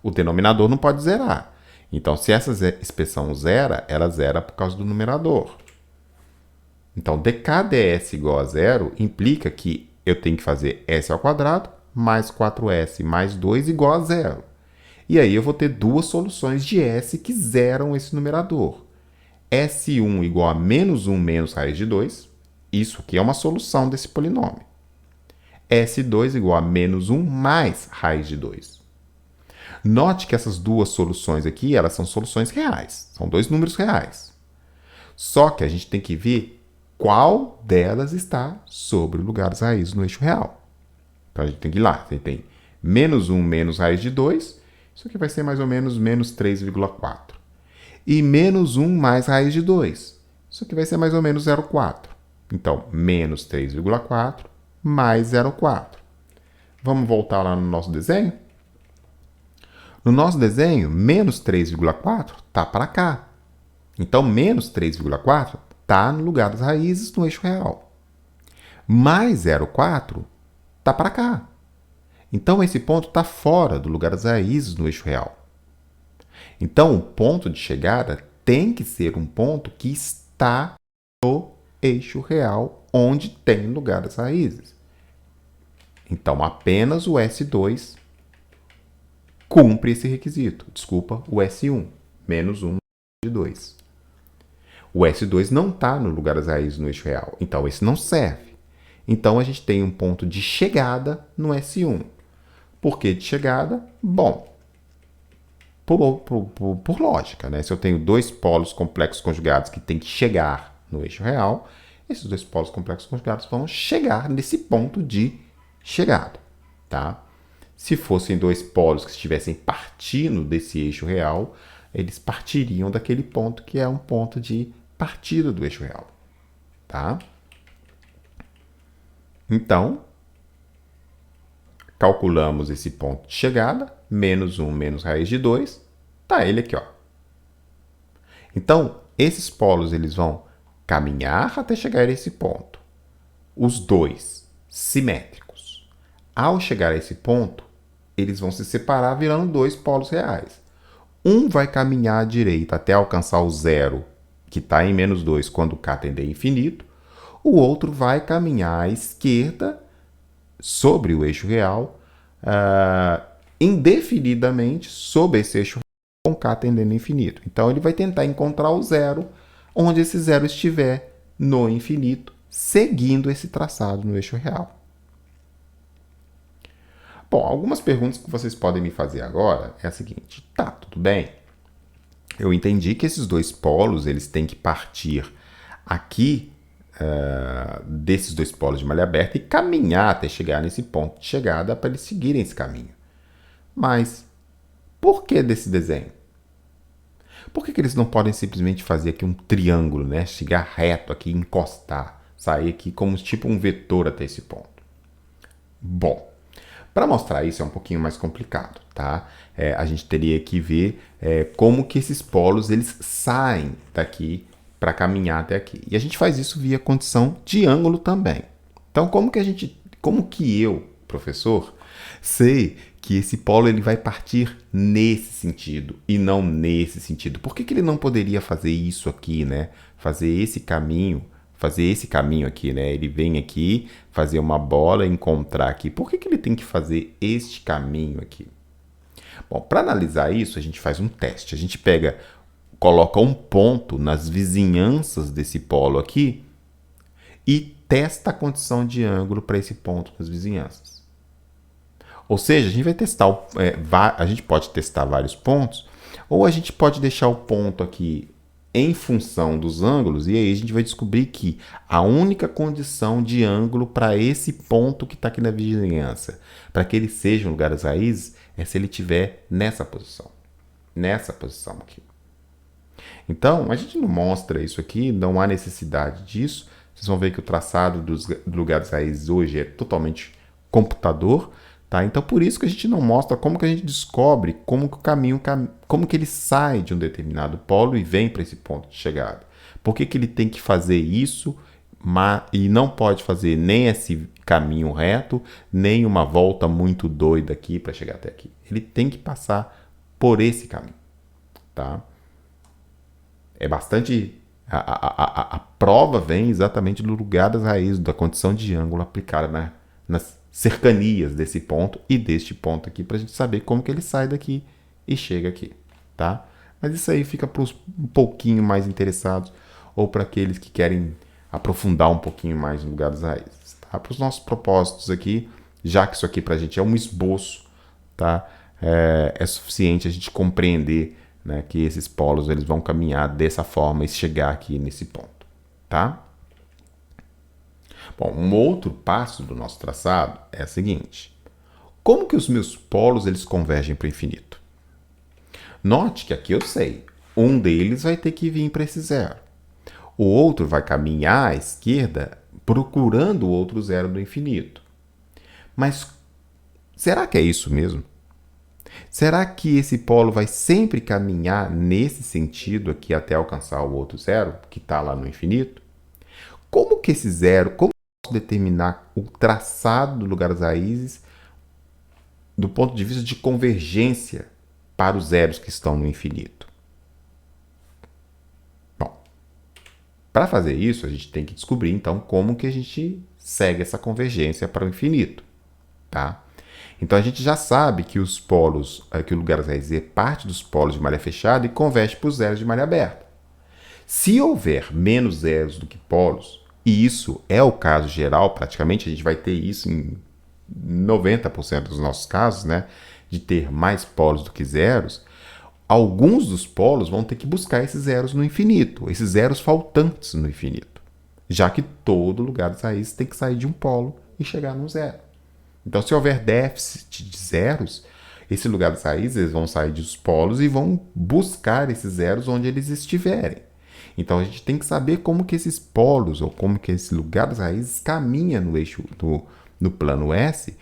O denominador não pode zerar. Então, se essa expressão zera, ela zera por causa do numerador. Então, dk ds igual a zero implica que eu tenho que fazer s ao quadrado mais 4s mais 2 igual a zero. E aí eu vou ter duas soluções de s que zeram esse numerador. S1 igual a menos 1 menos raiz de 2. Isso aqui é uma solução desse polinômio. S2 igual a menos 1 mais raiz de 2. Note que essas duas soluções aqui, elas são soluções reais. São dois números reais. Só que a gente tem que ver qual delas está sobre o lugar das raízes no eixo real. Então, a gente tem que ir lá. Você tem menos 1 menos raiz de 2. Isso aqui vai ser mais ou menos menos 3,4. E menos 1 mais raiz de 2. Isso aqui vai ser mais ou menos 0,4. Então, menos 3,4 mais 0,4. Vamos voltar lá no nosso desenho? No nosso desenho, menos 3,4 está para cá. Então, menos 3,4 está no lugar das raízes no eixo real. Mais 0,4 está para cá. Então, esse ponto está fora do lugar das raízes no eixo real. Então, o ponto de chegada tem que ser um ponto que está no eixo real, onde tem lugar das raízes. Então, apenas o S2 cumpre esse requisito. Desculpa, o S1, menos 1 de 2. O S2 não está no lugar das raízes no eixo real, então esse não serve. Então, a gente tem um ponto de chegada no S1. Por que de chegada? Bom, por lógica, né? Se eu tenho dois polos complexos conjugados que têm que chegar no eixo real, esses dois polos complexos conjugados vão chegar nesse ponto de chegada, tá? Se fossem dois polos que estivessem partindo desse eixo real, eles partiriam daquele ponto que é um ponto de partida do eixo real, tá? Então, calculamos esse ponto de chegada, menos 1 menos raiz de 2, tá ele aqui, ó. Então, esses polos eles vão caminhar até chegar a esse ponto. Os dois simétricos. Ao chegar a esse ponto, eles vão se separar virando dois polos reais. Um vai caminhar à direita até alcançar o zero que está em menos 2 quando k tende a infinito, o outro vai caminhar à esquerda sobre o eixo real, indefinidamente sobre esse eixo real, com k tendendo a infinito. Então ele vai tentar encontrar o zero onde esse zero estiver no infinito, seguindo esse traçado no eixo real. Bom, algumas perguntas que vocês podem me fazer agora é a seguinte: tá, tudo bem, eu entendi que esses dois polos eles têm que partir aqui desses dois polos de malha aberta e caminhar até chegar nesse ponto de chegada para eles seguirem esse caminho. Mas por que desse desenho? Por que eles não podem simplesmente fazer aqui um triângulo, né? Chegar reto aqui, encostar, sair aqui como tipo um vetor até esse ponto? Bom, para mostrar isso é um pouquinho mais complicado, tá? A gente teria que ver como que esses polos eles saem daqui para caminhar até aqui. E a gente faz isso via condição de ângulo também. Então, como que eu, professor, sei que esse polo ele vai partir nesse sentido e não nesse sentido? Por que ele não poderia fazer isso aqui, né? Fazer esse caminho aqui, né? Ele vem aqui, fazer uma bola, encontrar aqui. Por que ele tem que fazer este caminho aqui? Bom, para analisar isso, a gente faz um teste. A gente coloca um ponto nas vizinhanças desse polo aqui e testa a condição de ângulo para esse ponto nas vizinhanças. Ou seja, a gente vai testar, a gente pode testar vários pontos, ou a gente pode deixar o ponto aqui em função dos ângulos, e aí a gente vai descobrir que a única condição de ângulo para esse ponto que está aqui na vizinhança, para que ele seja um lugar das raízes, é se ele estiver nessa posição aqui. Então, a gente não mostra isso aqui, não há necessidade disso. Vocês vão ver que o traçado do lugar das raízes hoje é totalmente computador, tá? Então, por isso que a gente não mostra como que a gente descobre como que o caminho, como que ele sai de um determinado polo e vem para esse ponto de chegada. Por que ele tem que fazer isso e não pode fazer nem esse caminho reto, nem uma volta muito doida aqui para chegar até aqui. Ele tem que passar por esse caminho, tá? É bastante... A prova vem exatamente do lugar das raízes, da condição de ângulo aplicada nas cercanias desse ponto e deste ponto aqui, para a gente saber como que ele sai daqui e chega aqui, tá? Mas isso aí fica para os um pouquinho mais interessados ou para aqueles que querem aprofundar um pouquinho mais no lugar das raízes, tá? Para os nossos propósitos aqui, já que isso aqui para a gente é um esboço, tá? É suficiente a gente compreender, né, que esses polos eles vão caminhar dessa forma e chegar aqui nesse ponto, tá? Bom, um outro passo do nosso traçado é o seguinte: como que os meus polos eles convergem para o infinito? Note que aqui eu sei, um deles vai ter que vir para esse zero. O outro vai caminhar à esquerda procurando o outro zero do infinito. Mas será que é isso mesmo? Será que esse polo vai sempre caminhar nesse sentido aqui até alcançar o outro zero, que está lá no infinito? Como que esse zero, como eu posso determinar o traçado do lugar das raízes do ponto de vista de convergência para os zeros que estão no infinito? Bom, para fazer isso, a gente tem que descobrir, então, como que a gente segue essa convergência para o infinito, tá? Então, a gente já sabe que os polos, que o lugar das raízes é parte dos polos de malha fechada e converge para os zeros de malha aberta. Se houver menos zeros do que polos, e isso é o caso geral, praticamente a gente vai ter isso em 90% dos nossos casos, né, de ter mais polos do que zeros, alguns dos polos vão ter que buscar esses zeros no infinito, esses zeros faltantes no infinito, já que todo lugar das raízes tem que sair de um polo e chegar no zero. Então, se houver déficit de zeros, esse lugar das raízes eles vão sair dos polos e vão buscar esses zeros onde eles estiverem. Então, a gente tem que saber como que esses polos, ou como que esse lugar das raízes caminha no eixo, no plano S,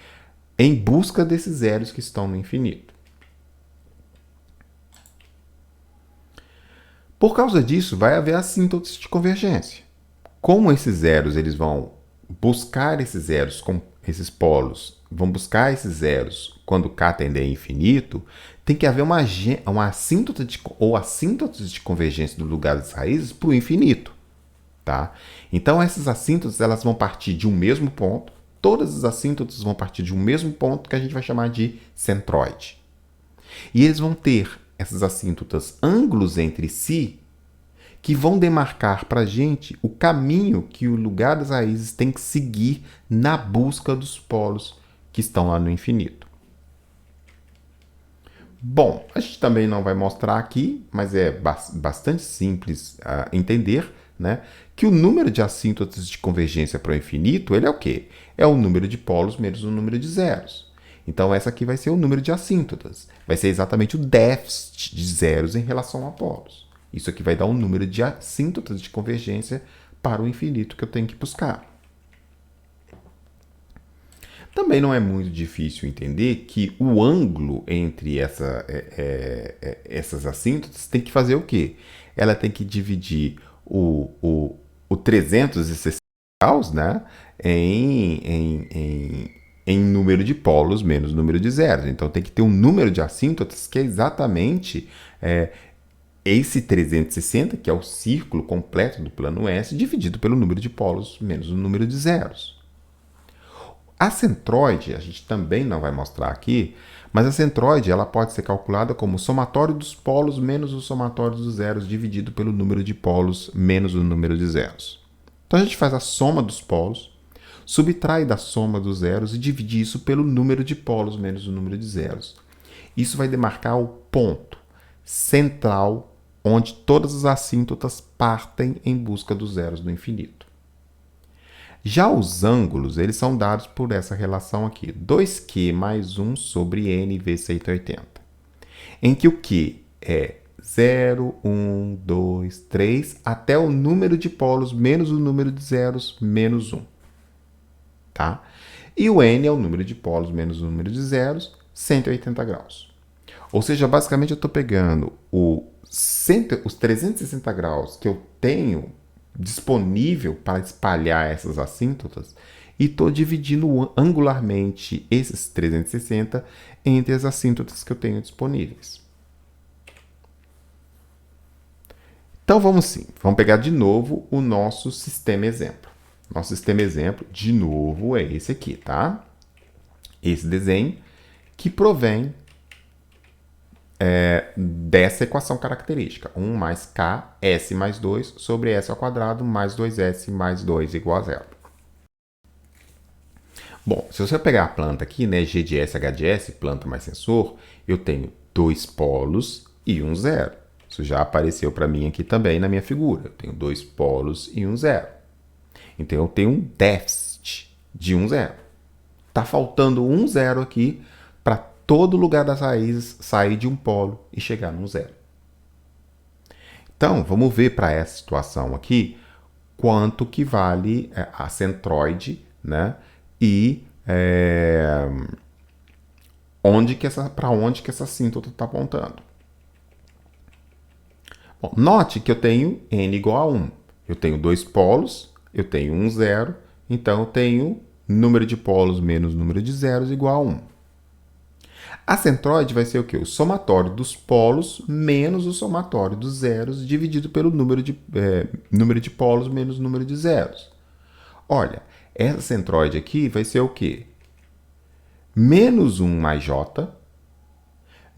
em busca desses zeros que estão no infinito. Por causa disso, vai haver assíntota de convergência. Como esses zeros eles vão buscar esses zeros com esses polos, vão buscar esses zeros quando k tende a infinito, tem que haver uma assíntota ou assíntotas de convergência do lugar das raízes para o infinito. Tá? Então, essas assíntotas elas vão partir de um mesmo ponto, todas as assíntotas vão partir de um mesmo ponto que a gente vai chamar de centroide. E eles vão ter, essas assíntotas, ângulos entre si que vão demarcar para a gente o caminho que o lugar das raízes tem que seguir na busca dos polos que estão lá no infinito. Bom, a gente também não vai mostrar aqui, mas é bastante simples entender, né, que o número de assíntotas de convergência para o infinito, ele é o quê? É o número de polos menos o número de zeros. Então, essa aqui vai ser o número de assíntotas. Vai ser exatamente o déficit de zeros em relação a polos. Isso aqui vai dar um número de assíntotas de convergência para o infinito que eu tenho que buscar. Também não é muito difícil entender que o ângulo entre essas assíntotas tem que fazer o quê? Ela tem que dividir o 360 graus, né, em número de polos menos número de zeros. Então tem que ter um número de assíntotas que é exatamente esse 360, que é o círculo completo do plano S, dividido pelo número de polos menos o número de zeros. A centroide, a gente também não vai mostrar aqui, mas a centroide ela pode ser calculada como o somatório dos polos menos o somatório dos zeros dividido pelo número de polos menos o número de zeros. Então a gente faz a soma dos polos, subtrai da soma dos zeros e divide isso pelo número de polos menos o número de zeros. Isso vai demarcar o ponto central onde todas as assíntotas partem em busca dos zeros do infinito. Já os ângulos, eles são dados por essa relação aqui, 2Q mais 1 sobre N vezes 180, em que o Q é 0, 1, 2, 3, até o número de polos menos o número de zeros menos 1. Tá? E o N é o número de polos menos o número de zeros, 180 graus. Ou seja, basicamente eu estou pegando os 360 graus que eu tenho disponível para espalhar essas assíntotas e estou dividindo angularmente esses 360 entre as assíntotas que eu tenho disponíveis. Então vamos pegar de novo o nosso sistema exemplo. Nosso sistema exemplo, de novo, é esse aqui, tá? Esse desenho que provém dessa equação característica. 1 mais k, s mais 2, sobre s ao quadrado, mais 2s mais 2 igual a 0. Bom, se você pegar a planta aqui, né, G de S, H de S, planta mais sensor, eu tenho 2 polos e um zero. Isso já apareceu para mim aqui também na minha figura. Eu tenho 2 polos e um zero. Então, eu tenho um déficit de um zero. Está faltando um zero aqui para todo lugar das raízes sair de um polo e chegar num zero. Então, vamos ver para essa situação aqui quanto que vale a centroide, né? E para onde que essa assíntota está apontando. Bom, note que eu tenho n igual a 1. Eu tenho 2 polos, eu tenho um zero, então eu tenho número de polos menos número de zeros igual a 1. A centroide vai ser o quê? O somatório dos polos menos o somatório dos zeros dividido pelo número de polos menos o número de zeros. Olha, essa centroide aqui vai ser o quê? Menos 1 mais j,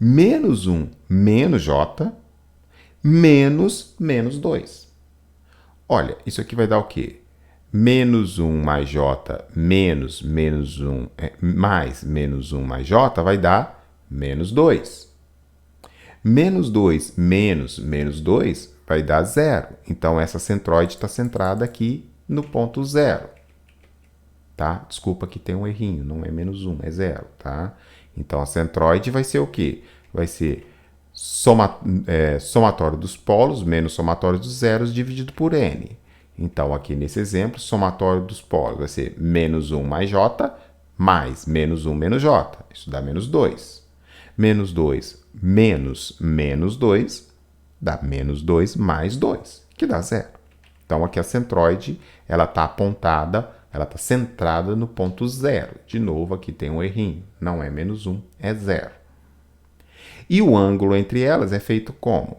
menos 1 menos j, menos 2. Olha, isso aqui vai dar o quê? Menos 1 mais j menos 1 mais menos 1 mais j vai dar menos 2. Menos 2 menos 2 vai dar 0. Então, essa centroide está centrada aqui no ponto 0. Tá? Desculpa que tem um errinho, não é menos 1, é 0. Tá? Então, a centroide vai ser o quê? Vai ser somatório dos polos menos somatório dos zeros dividido por n. Então, aqui nesse exemplo, somatório dos polos vai ser menos 1 mais j mais menos 1 menos j. Isso dá menos 2. Menos 2 menos 2 dá menos 2 mais 2, que dá 0. Então, aqui a centroide está apontada Ela está centrada no ponto zero. De novo, aqui tem um errinho. Não é menos 1, é 0. E o ângulo entre elas é feito como?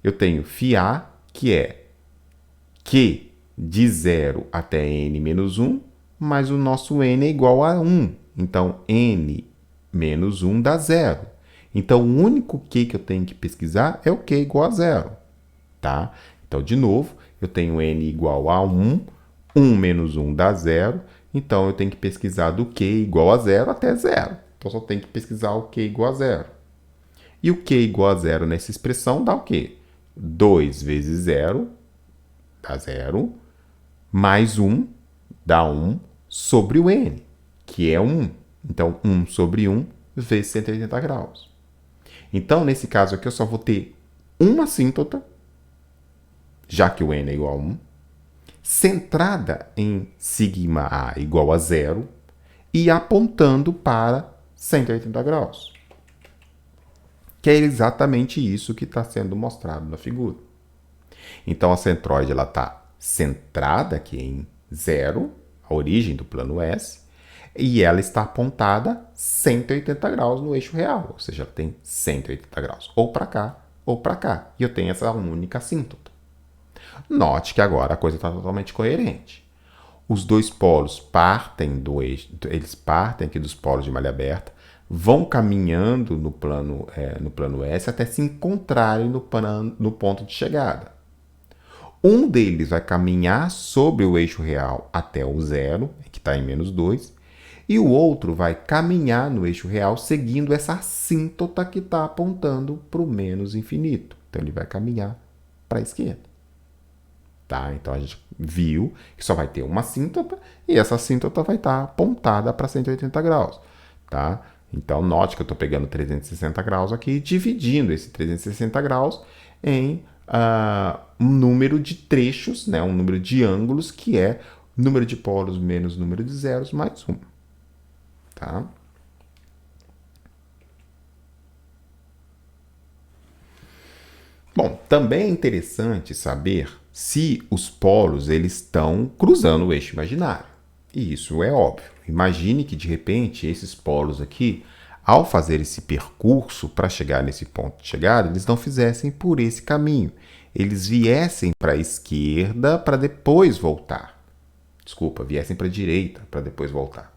Eu tenho φA, que é Q de 0 até n menos 1, mas o nosso n é igual a 1. Então, n menos 1 dá 0. Então, o único Q que eu tenho que pesquisar é o Q igual a 0. Tá? Então, de novo, eu tenho n igual a 1, 1 menos 1 dá 0, então eu tenho que pesquisar do Q igual a 0 até 0. Então, só tenho que pesquisar o Q igual a 0. E o Q igual a 0 nessa expressão dá o quê? 2 vezes 0 dá 0, mais 1 dá 1 sobre o n, que é 1. Então, 1 sobre 1 vezes 180 graus. Então, nesse caso aqui, eu só vou ter uma assíntota, já que o n é igual a 1, centrada em sigma A igual a 0 e apontando para 180 graus. Que é exatamente isso que está sendo mostrado na figura. Então, a centroide está centrada aqui em 0, a origem do plano S, e ela está apontada 180 graus no eixo real, ou seja, ela tem 180 graus, ou para cá, ou para cá. E eu tenho essa única assíntota. Note que agora a coisa está totalmente coerente. Os dois polos partem do eixo, eles partem aqui dos polos de malha aberta, vão caminhando no plano S até se encontrarem no ponto de chegada. Um deles vai caminhar sobre o eixo real até o 0, que está em menos 2, e o outro vai caminhar no eixo real seguindo essa assíntota que está apontando para o menos infinito. Então, ele vai caminhar para a esquerda. Tá? Então, a gente viu que só vai ter uma assíntota e essa assíntota vai estar apontada para 180 graus. Tá? Então, note que eu estou pegando 360 graus aqui e dividindo esse 360 graus em um número de trechos, né? Um número de ângulos, que é número de polos menos número de zeros mais 1. Tá? Bom, também é interessante saber se os polos eles estão cruzando o eixo imaginário. E isso é óbvio. Imagine que, de repente, esses polos aqui, ao fazer esse percurso para chegar nesse ponto de chegada, eles não fizessem por esse caminho. Eles viessem para a esquerda para depois voltar. Desculpa, viessem para a direita para depois voltar.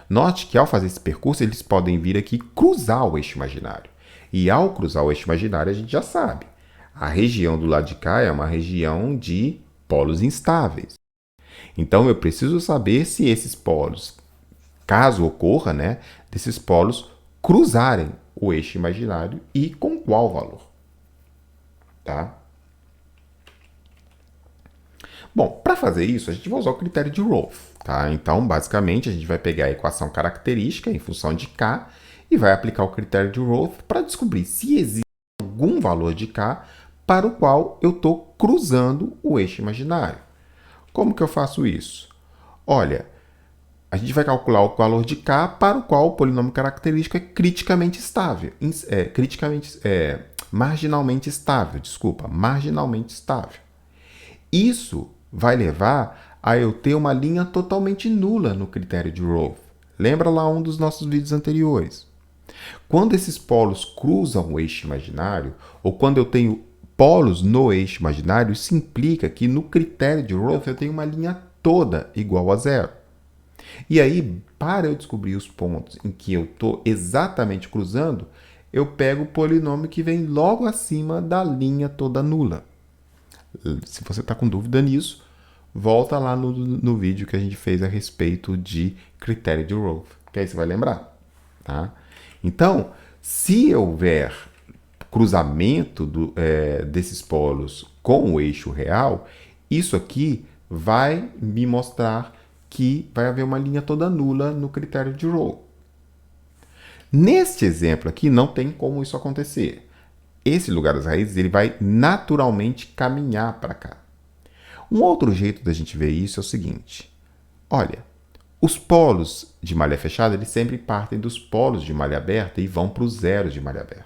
Note que, ao fazer esse percurso, eles podem vir aqui cruzar o eixo imaginário. E, ao cruzar o eixo imaginário, a gente já sabe. A região do lado de cá é uma região de polos instáveis. Então, eu preciso saber se esses polos, caso ocorra, né, desses polos cruzarem o eixo imaginário e com qual valor. Tá? Bom, para fazer isso, a gente vai usar o critério de Rolf. Tá? Então, basicamente, a gente vai pegar a equação característica em função de K e vai aplicar o critério de Rolf para descobrir se existe algum valor de K para o qual eu estou cruzando o eixo imaginário. Como que eu faço isso? Olha, a gente vai calcular o valor de K para o qual o polinômio característico é criticamente estável. Marginalmente estável, marginalmente estável. Isso vai levar a eu ter uma linha totalmente nula no critério de Rolf. Lembra lá um dos nossos vídeos anteriores. Quando esses polos cruzam o eixo imaginário, ou quando eu tenho polos no eixo imaginário, isso implica que no critério de Rolf eu tenho uma linha toda igual a 0. E aí, para eu descobrir os pontos em que eu estou exatamente cruzando, eu pego o polinômio que vem logo acima da linha toda nula. Se você está com dúvida nisso, volta lá no vídeo que a gente fez a respeito de critério de Rolf, que aí você vai lembrar. Tá? Então, se houver cruzamento desses polos com o eixo real, isso aqui vai me mostrar que vai haver uma linha toda nula no critério de Rolf. Neste exemplo aqui, não tem como isso acontecer. Esse lugar das raízes ele vai naturalmente caminhar para cá. Um outro jeito da gente ver isso é o seguinte. Olha, os polos de malha fechada eles sempre partem dos polos de malha aberta e vão para os zeros de malha aberta.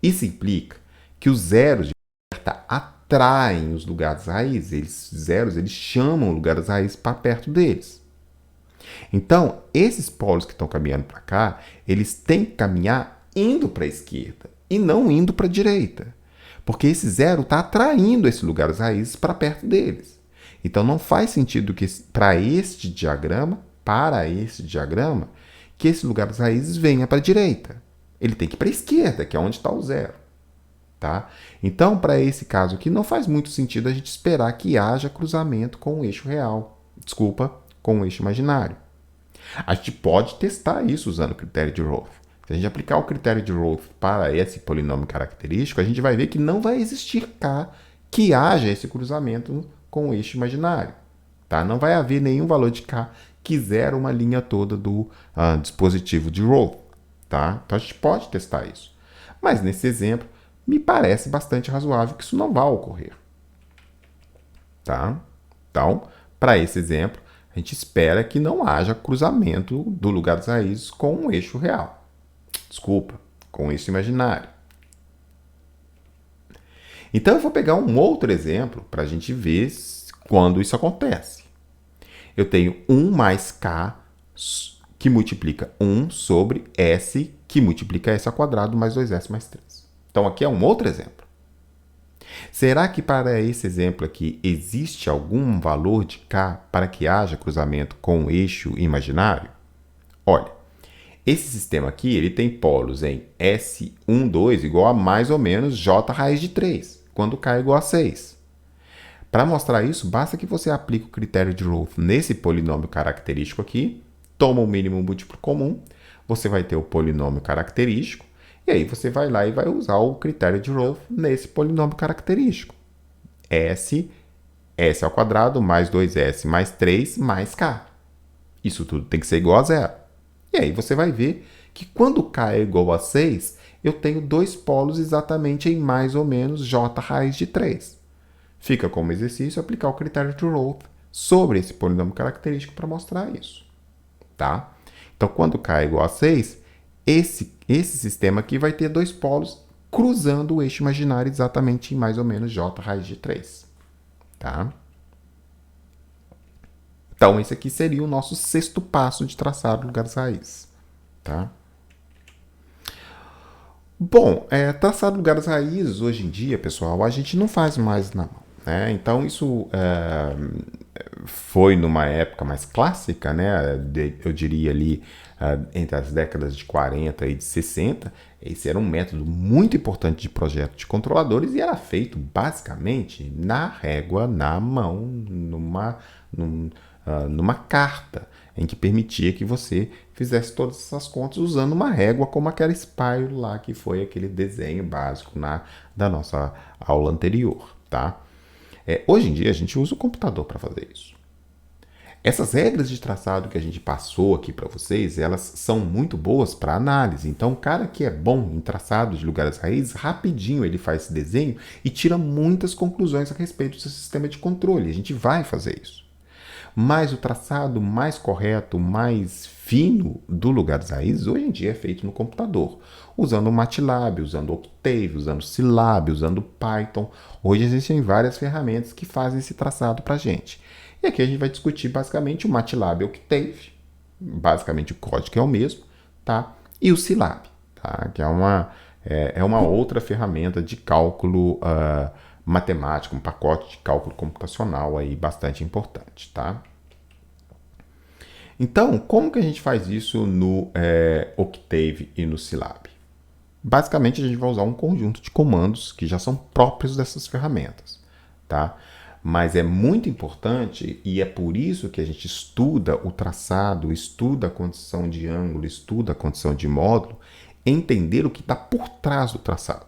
Isso implica que os zeros de malha aberta atraem os lugares raízes. Esses zeros, eles chamam lugares raízes para perto deles. Então, esses polos que estão caminhando para cá, eles têm que caminhar indo para a esquerda e não indo para a direita. Porque esse zero está atraindo esses lugares raízes para perto deles. Então, não faz sentido que para este diagrama, que esse lugares raízes venha para a direita. Ele tem que ir para a esquerda, que é onde está o zero. Tá? Então, para esse caso aqui, não faz muito sentido a gente esperar que haja cruzamento com o eixo real. Desculpa, com o eixo imaginário. A gente pode testar isso usando o critério de Roth. Se a gente aplicar o critério de Roth para esse polinômio característico, a gente vai ver que não vai existir K que haja esse cruzamento com o eixo imaginário. Tá? Não vai haver nenhum valor de K que zera uma linha toda do dispositivo de Roth. Tá? Então a gente pode testar isso. Mas nesse exemplo, me parece bastante razoável que isso não vá ocorrer. Tá? Então, para esse exemplo, a gente espera que não haja cruzamento do lugar das raízes com o eixo real. Desculpa, com o eixo imaginário. Então, eu vou pegar um outro exemplo para a gente ver quando isso acontece. Eu tenho 1 mais K que multiplica 1 sobre S que multiplica S ao quadrado mais 2S mais 3. Então, aqui é um outro exemplo. Será que para esse exemplo aqui existe algum valor de K para que haja cruzamento com o eixo imaginário? Olha, esse sistema aqui ele tem polos em S1, 2 igual a mais ou menos J raiz de 3, quando K é igual a 6. Para mostrar isso, basta que você aplique o critério de Roth nesse polinômio característico aqui, toma o mínimo múltiplo comum, você vai ter o polinômio característico, e aí você vai lá e vai usar o critério de Roth nesse polinômio característico. S ao quadrado mais 2S mais 3 mais K. Isso tudo tem que ser igual a zero. E aí você vai ver que quando K é igual a 6, eu tenho dois polos exatamente em mais ou menos J raiz de 3. Fica como exercício aplicar o critério de Roth sobre esse polinômio característico para mostrar isso. Tá? Então, quando K é igual a 6, esse sistema aqui vai ter dois polos cruzando o eixo imaginário exatamente em mais ou menos J raiz de 3. Tá? Então, esse aqui seria o nosso sexto passo de traçar lugares raízes. Tá? Bom, traçar lugares raízes, hoje em dia, pessoal, a gente não faz mais na mão. Né? Então, isso foi numa época mais clássica, né? Eu diria ali entre as décadas de 40 e de 60, esse era um método muito importante de projeto de controladores e era feito basicamente na régua, na mão, numa carta, em que permitia que você fizesse todas essas contas usando uma régua como aquela Spyro lá, que foi aquele desenho básico da nossa aula anterior. Tá? Hoje em dia a gente usa o computador para fazer isso. Essas regras de traçado que a gente passou aqui para vocês, elas são muito boas para análise. Então, o cara que é bom em traçado de lugares raízes, rapidinho ele faz esse desenho e tira muitas conclusões a respeito do seu sistema de controle. A gente vai fazer isso. Mas o traçado mais correto, mais fino do lugares raízes, hoje em dia é feito no computador, usando o MATLAB, usando o Octave, usando o Scilab, usando o Python. Hoje existem várias ferramentas que fazem esse traçado para a gente. E aqui a gente vai discutir basicamente o MATLAB e o Octave, basicamente o código é o mesmo, tá? E o Scilab, tá? Que é uma outra ferramenta de cálculo matemático, um pacote de cálculo computacional aí bastante importante, tá? Então, como que a gente faz isso no Octave e no Scilab? Basicamente, a gente vai usar um conjunto de comandos que já são próprios dessas ferramentas, tá? Mas é muito importante, e é por isso que a gente estuda o traçado, estuda a condição de ângulo, estuda a condição de módulo, entender o que está por trás do traçado.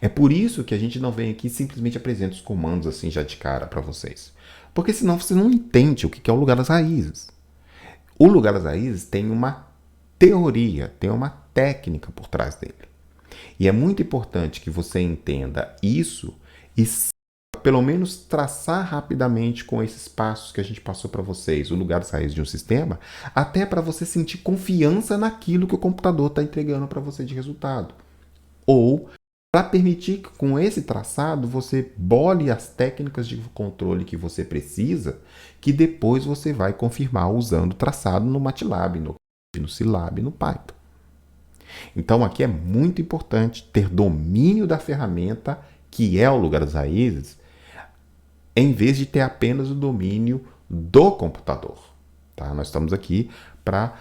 É por isso que a gente não vem aqui e simplesmente apresenta os comandos assim já de cara para vocês. Porque senão você não entende o que é o lugar das raízes. O lugar das raízes tem uma teoria, tem uma técnica por trás dele. E é muito importante que você entenda isso e pelo menos traçar rapidamente com esses passos que a gente passou para vocês, o lugar das raízes de um sistema, até para você sentir confiança naquilo que o computador está entregando para você de resultado. Ou para permitir que com esse traçado você bole as técnicas de controle que você precisa, que depois você vai confirmar usando o traçado no MATLAB, no Scilab, no Python. Então aqui é muito importante ter domínio da ferramenta, que é o lugar das raízes, em vez de ter apenas o domínio do computador. Tá? Nós estamos aqui para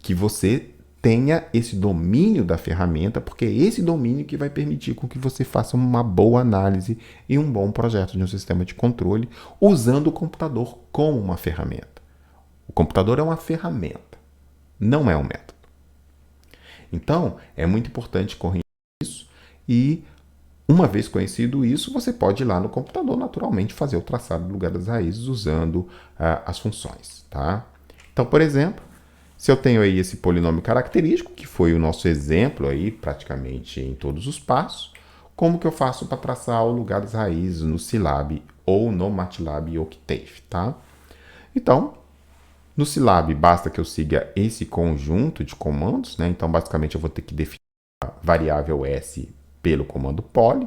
que você tenha esse domínio da ferramenta, porque é esse domínio que vai permitir com que você faça uma boa análise e um bom projeto de um sistema de controle usando o computador como uma ferramenta. O computador é uma ferramenta, não é um método. Então, é muito importante corrigir isso e, uma vez conhecido isso, você pode ir lá no computador naturalmente fazer o traçado do lugar das raízes usando as funções. Tá? Então, por exemplo, se eu tenho aí esse polinômio característico, que foi o nosso exemplo aí praticamente em todos os passos, como que eu faço para traçar o lugar das raízes no Scilab ou no MATLAB Octave, tá? Então, no Scilab basta que eu siga esse conjunto de comandos, né? Então, basicamente, eu vou ter que definir a variável s pelo comando poly,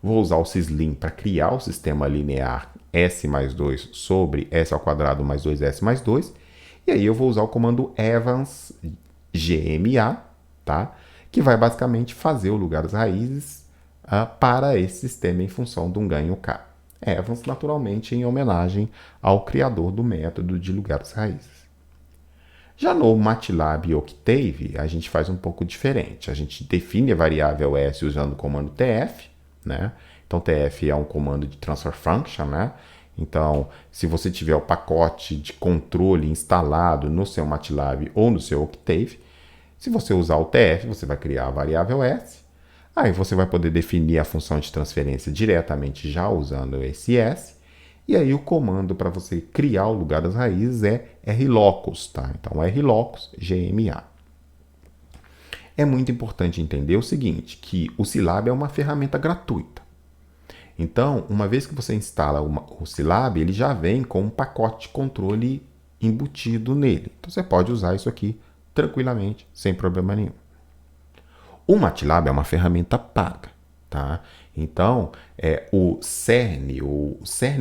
vou usar o syslim para criar o sistema linear s mais 2 sobre s ao quadrado mais 2s mais 2, e aí eu vou usar o comando evans gma, tá? Que vai basicamente fazer o lugar das raízes para esse sistema em função de um ganho k. Evans, naturalmente, em homenagem ao criador do método de lugar das raízes. Já no MATLAB Octave, a gente faz um pouco diferente. A gente define a variável s usando o comando tf, né? Então, tf é um comando de transfer function, né? Então, se você tiver o pacote de controle instalado no seu MATLAB ou no seu Octave, se você usar o tf, você vai criar a variável s. Aí você vai poder definir a função de transferência diretamente já usando esse s. E aí o comando para você criar o lugar das raízes é rlocus, tá? Então, rlocus gma. É muito importante entender o seguinte, que o Scilab é uma ferramenta gratuita. Então, uma vez que você instala o Scilab, ele já vem com um pacote de controle embutido nele. Então, você pode usar isso aqui tranquilamente, sem problema nenhum. O MATLAB é uma ferramenta paga, tá? Então, o cerne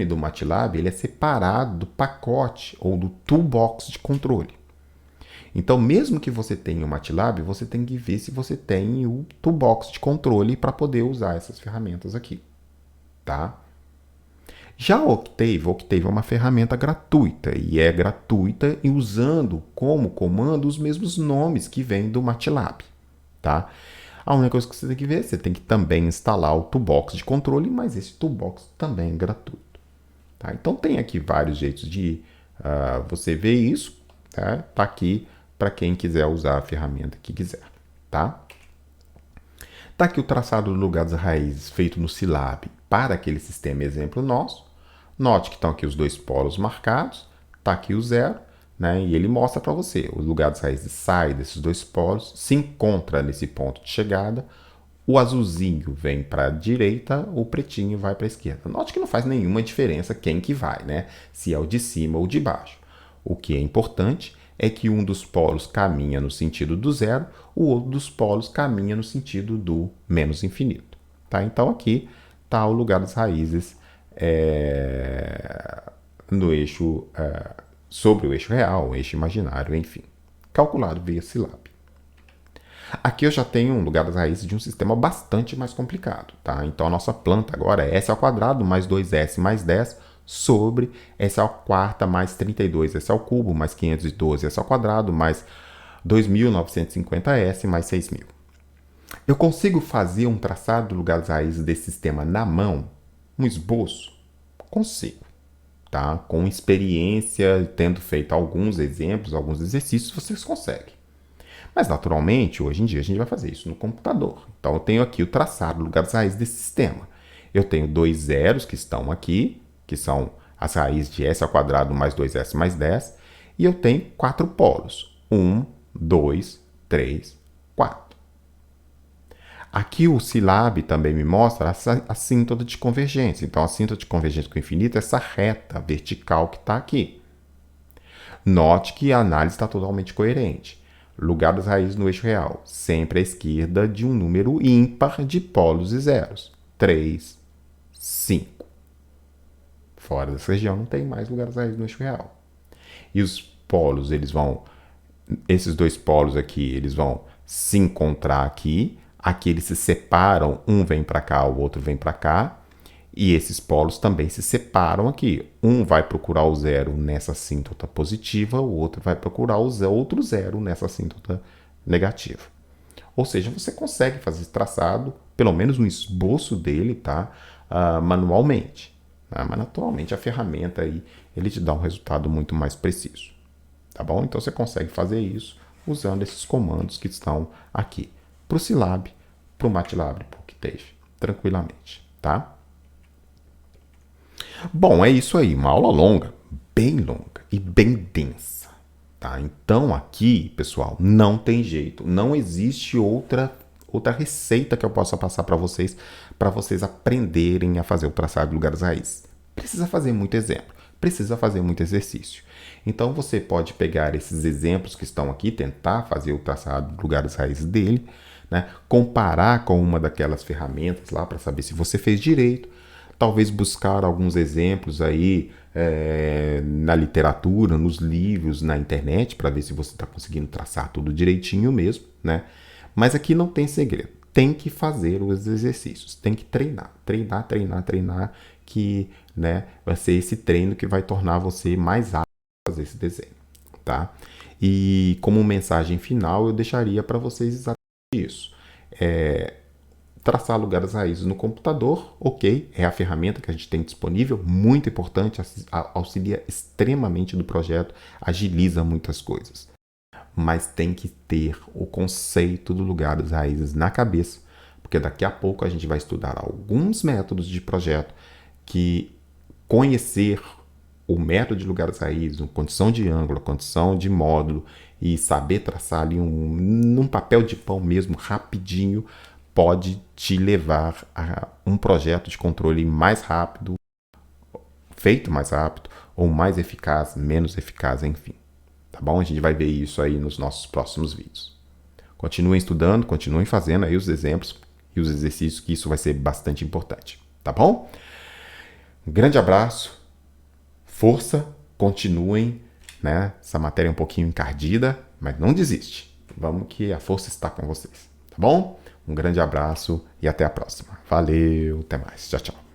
do MATLAB ele é separado do pacote ou do toolbox de controle. Então, mesmo que você tenha o MATLAB, você tem que ver se você tem o toolbox de controle para poder usar essas ferramentas aqui. Tá? Já o Octave é uma ferramenta gratuita e é gratuita e usando como comando os mesmos nomes que vêm do MATLAB. Tá? A única coisa que você tem que ver, você tem que também instalar o toolbox de controle, mas esse toolbox também é gratuito. Tá? Então tem aqui vários jeitos de você ver isso. Tá aqui para quem quiser usar a ferramenta que quiser. Tá? Tá aqui o traçado do lugar das raízes feito no Scilab para aquele sistema exemplo nosso. Note que estão aqui os dois polos marcados, está aqui o zero, né? E ele mostra para você, o lugar das raízes sai desses dois polos, se encontra nesse ponto de chegada, o azulzinho vem para a direita, o pretinho vai para a esquerda. Note que não faz nenhuma diferença quem que vai, né? Se é o de cima ou de baixo. O que é importante é que um dos polos caminha no sentido do zero, o outro dos polos caminha no sentido do menos infinito. Tá? Então aqui está o lugar das raízes no eixo, sobre o eixo real, o eixo imaginário, enfim, calculado via Scilab. Aqui eu já tenho um lugar das raízes de um sistema bastante mais complicado. Tá? Então a nossa planta agora é s ao quadrado mais 2s mais 10 sobre s ao quarta mais 32s ao cubo mais 512s ao quadrado mais 2.950s mais 6.000. Eu consigo fazer um traçado do lugar das raízes desse sistema na mão? Um esboço? Consigo. Tá? Com experiência, tendo feito alguns exemplos, alguns exercícios, vocês conseguem. Mas, naturalmente, hoje em dia, a gente vai fazer isso no computador. Então, eu tenho aqui o traçado do lugar das raízes desse sistema. Eu tenho dois zeros que estão aqui, que são as raízes de s ao quadrado mais 2s mais 10, e eu tenho 4 polos. 1, 2, 3, 4. Aqui o Scilab também me mostra a assíntota de convergência. Então, a assíntota de convergência com o infinito é essa reta vertical que está aqui. Note que a análise está totalmente coerente. lugar das raízes no eixo real, sempre à esquerda de um número ímpar de polos e zeros. 3, 5. Fora dessa região não tem mais lugar das raízes no eixo real. E os polos, esses dois polos aqui, eles vão se encontrar aqui. Aqui eles se separam, um vem para cá, o outro vem para cá. E esses polos também se separam aqui. Um vai procurar o zero nessa assíntota positiva, o outro vai procurar o outro zero nessa assíntota negativa. Ou seja, você consegue fazer esse traçado, pelo menos um esboço dele, tá? Manualmente. Mas naturalmente a ferramenta aí, ele te dá um resultado muito mais preciso. Tá bom? Então você consegue fazer isso usando esses comandos que estão aqui. Para o Scilab, para o MATLAB, para o Octave, tranquilamente. Tá? Bom, é isso aí. Uma aula longa, bem longa e bem densa. Tá? Então aqui, pessoal, não tem jeito. Não existe outra receita que eu possa passar para vocês aprenderem a fazer o traçado de lugares raízes. Precisa fazer muito exemplo. Precisa fazer muito exercício. Então você pode pegar esses exemplos que estão aqui, tentar fazer o traçado de lugares raízes dele, né? Comparar com uma daquelas ferramentas lá para saber se você fez direito. Talvez buscar alguns exemplos aí na literatura, nos livros, na internet, para ver se você está conseguindo traçar tudo direitinho mesmo, né? Mas aqui não tem segredo. Tem que fazer os exercícios, tem que treinar, que, né, vai ser esse treino que vai tornar você mais apto a fazer esse desenho, tá? E como mensagem final, eu deixaria para vocês exatamente isso. Traçar lugares raízes no computador, ok, é a ferramenta que a gente tem disponível, muito importante, auxilia extremamente do projeto, agiliza muitas coisas. Mas tem que ter o conceito do lugar das raízes na cabeça, porque daqui a pouco a gente vai estudar alguns métodos de projeto que conhecer o método de lugar das raízes, a condição de ângulo, a condição de módulo e saber traçar ali num papel de pão mesmo, rapidinho, pode te levar a um projeto de controle mais rápido, feito mais rápido, ou mais eficaz, menos eficaz, enfim. Tá bom? A gente vai ver isso aí nos nossos próximos vídeos. Continuem estudando, continuem fazendo aí os exemplos e os exercícios, que isso vai ser bastante importante. Tá bom? Um grande abraço, força, continuem, né? Essa matéria é um pouquinho encardida, mas não desiste. Vamos que a força está com vocês. Tá bom? Um grande abraço e até a próxima. Valeu, até mais. Tchau, tchau.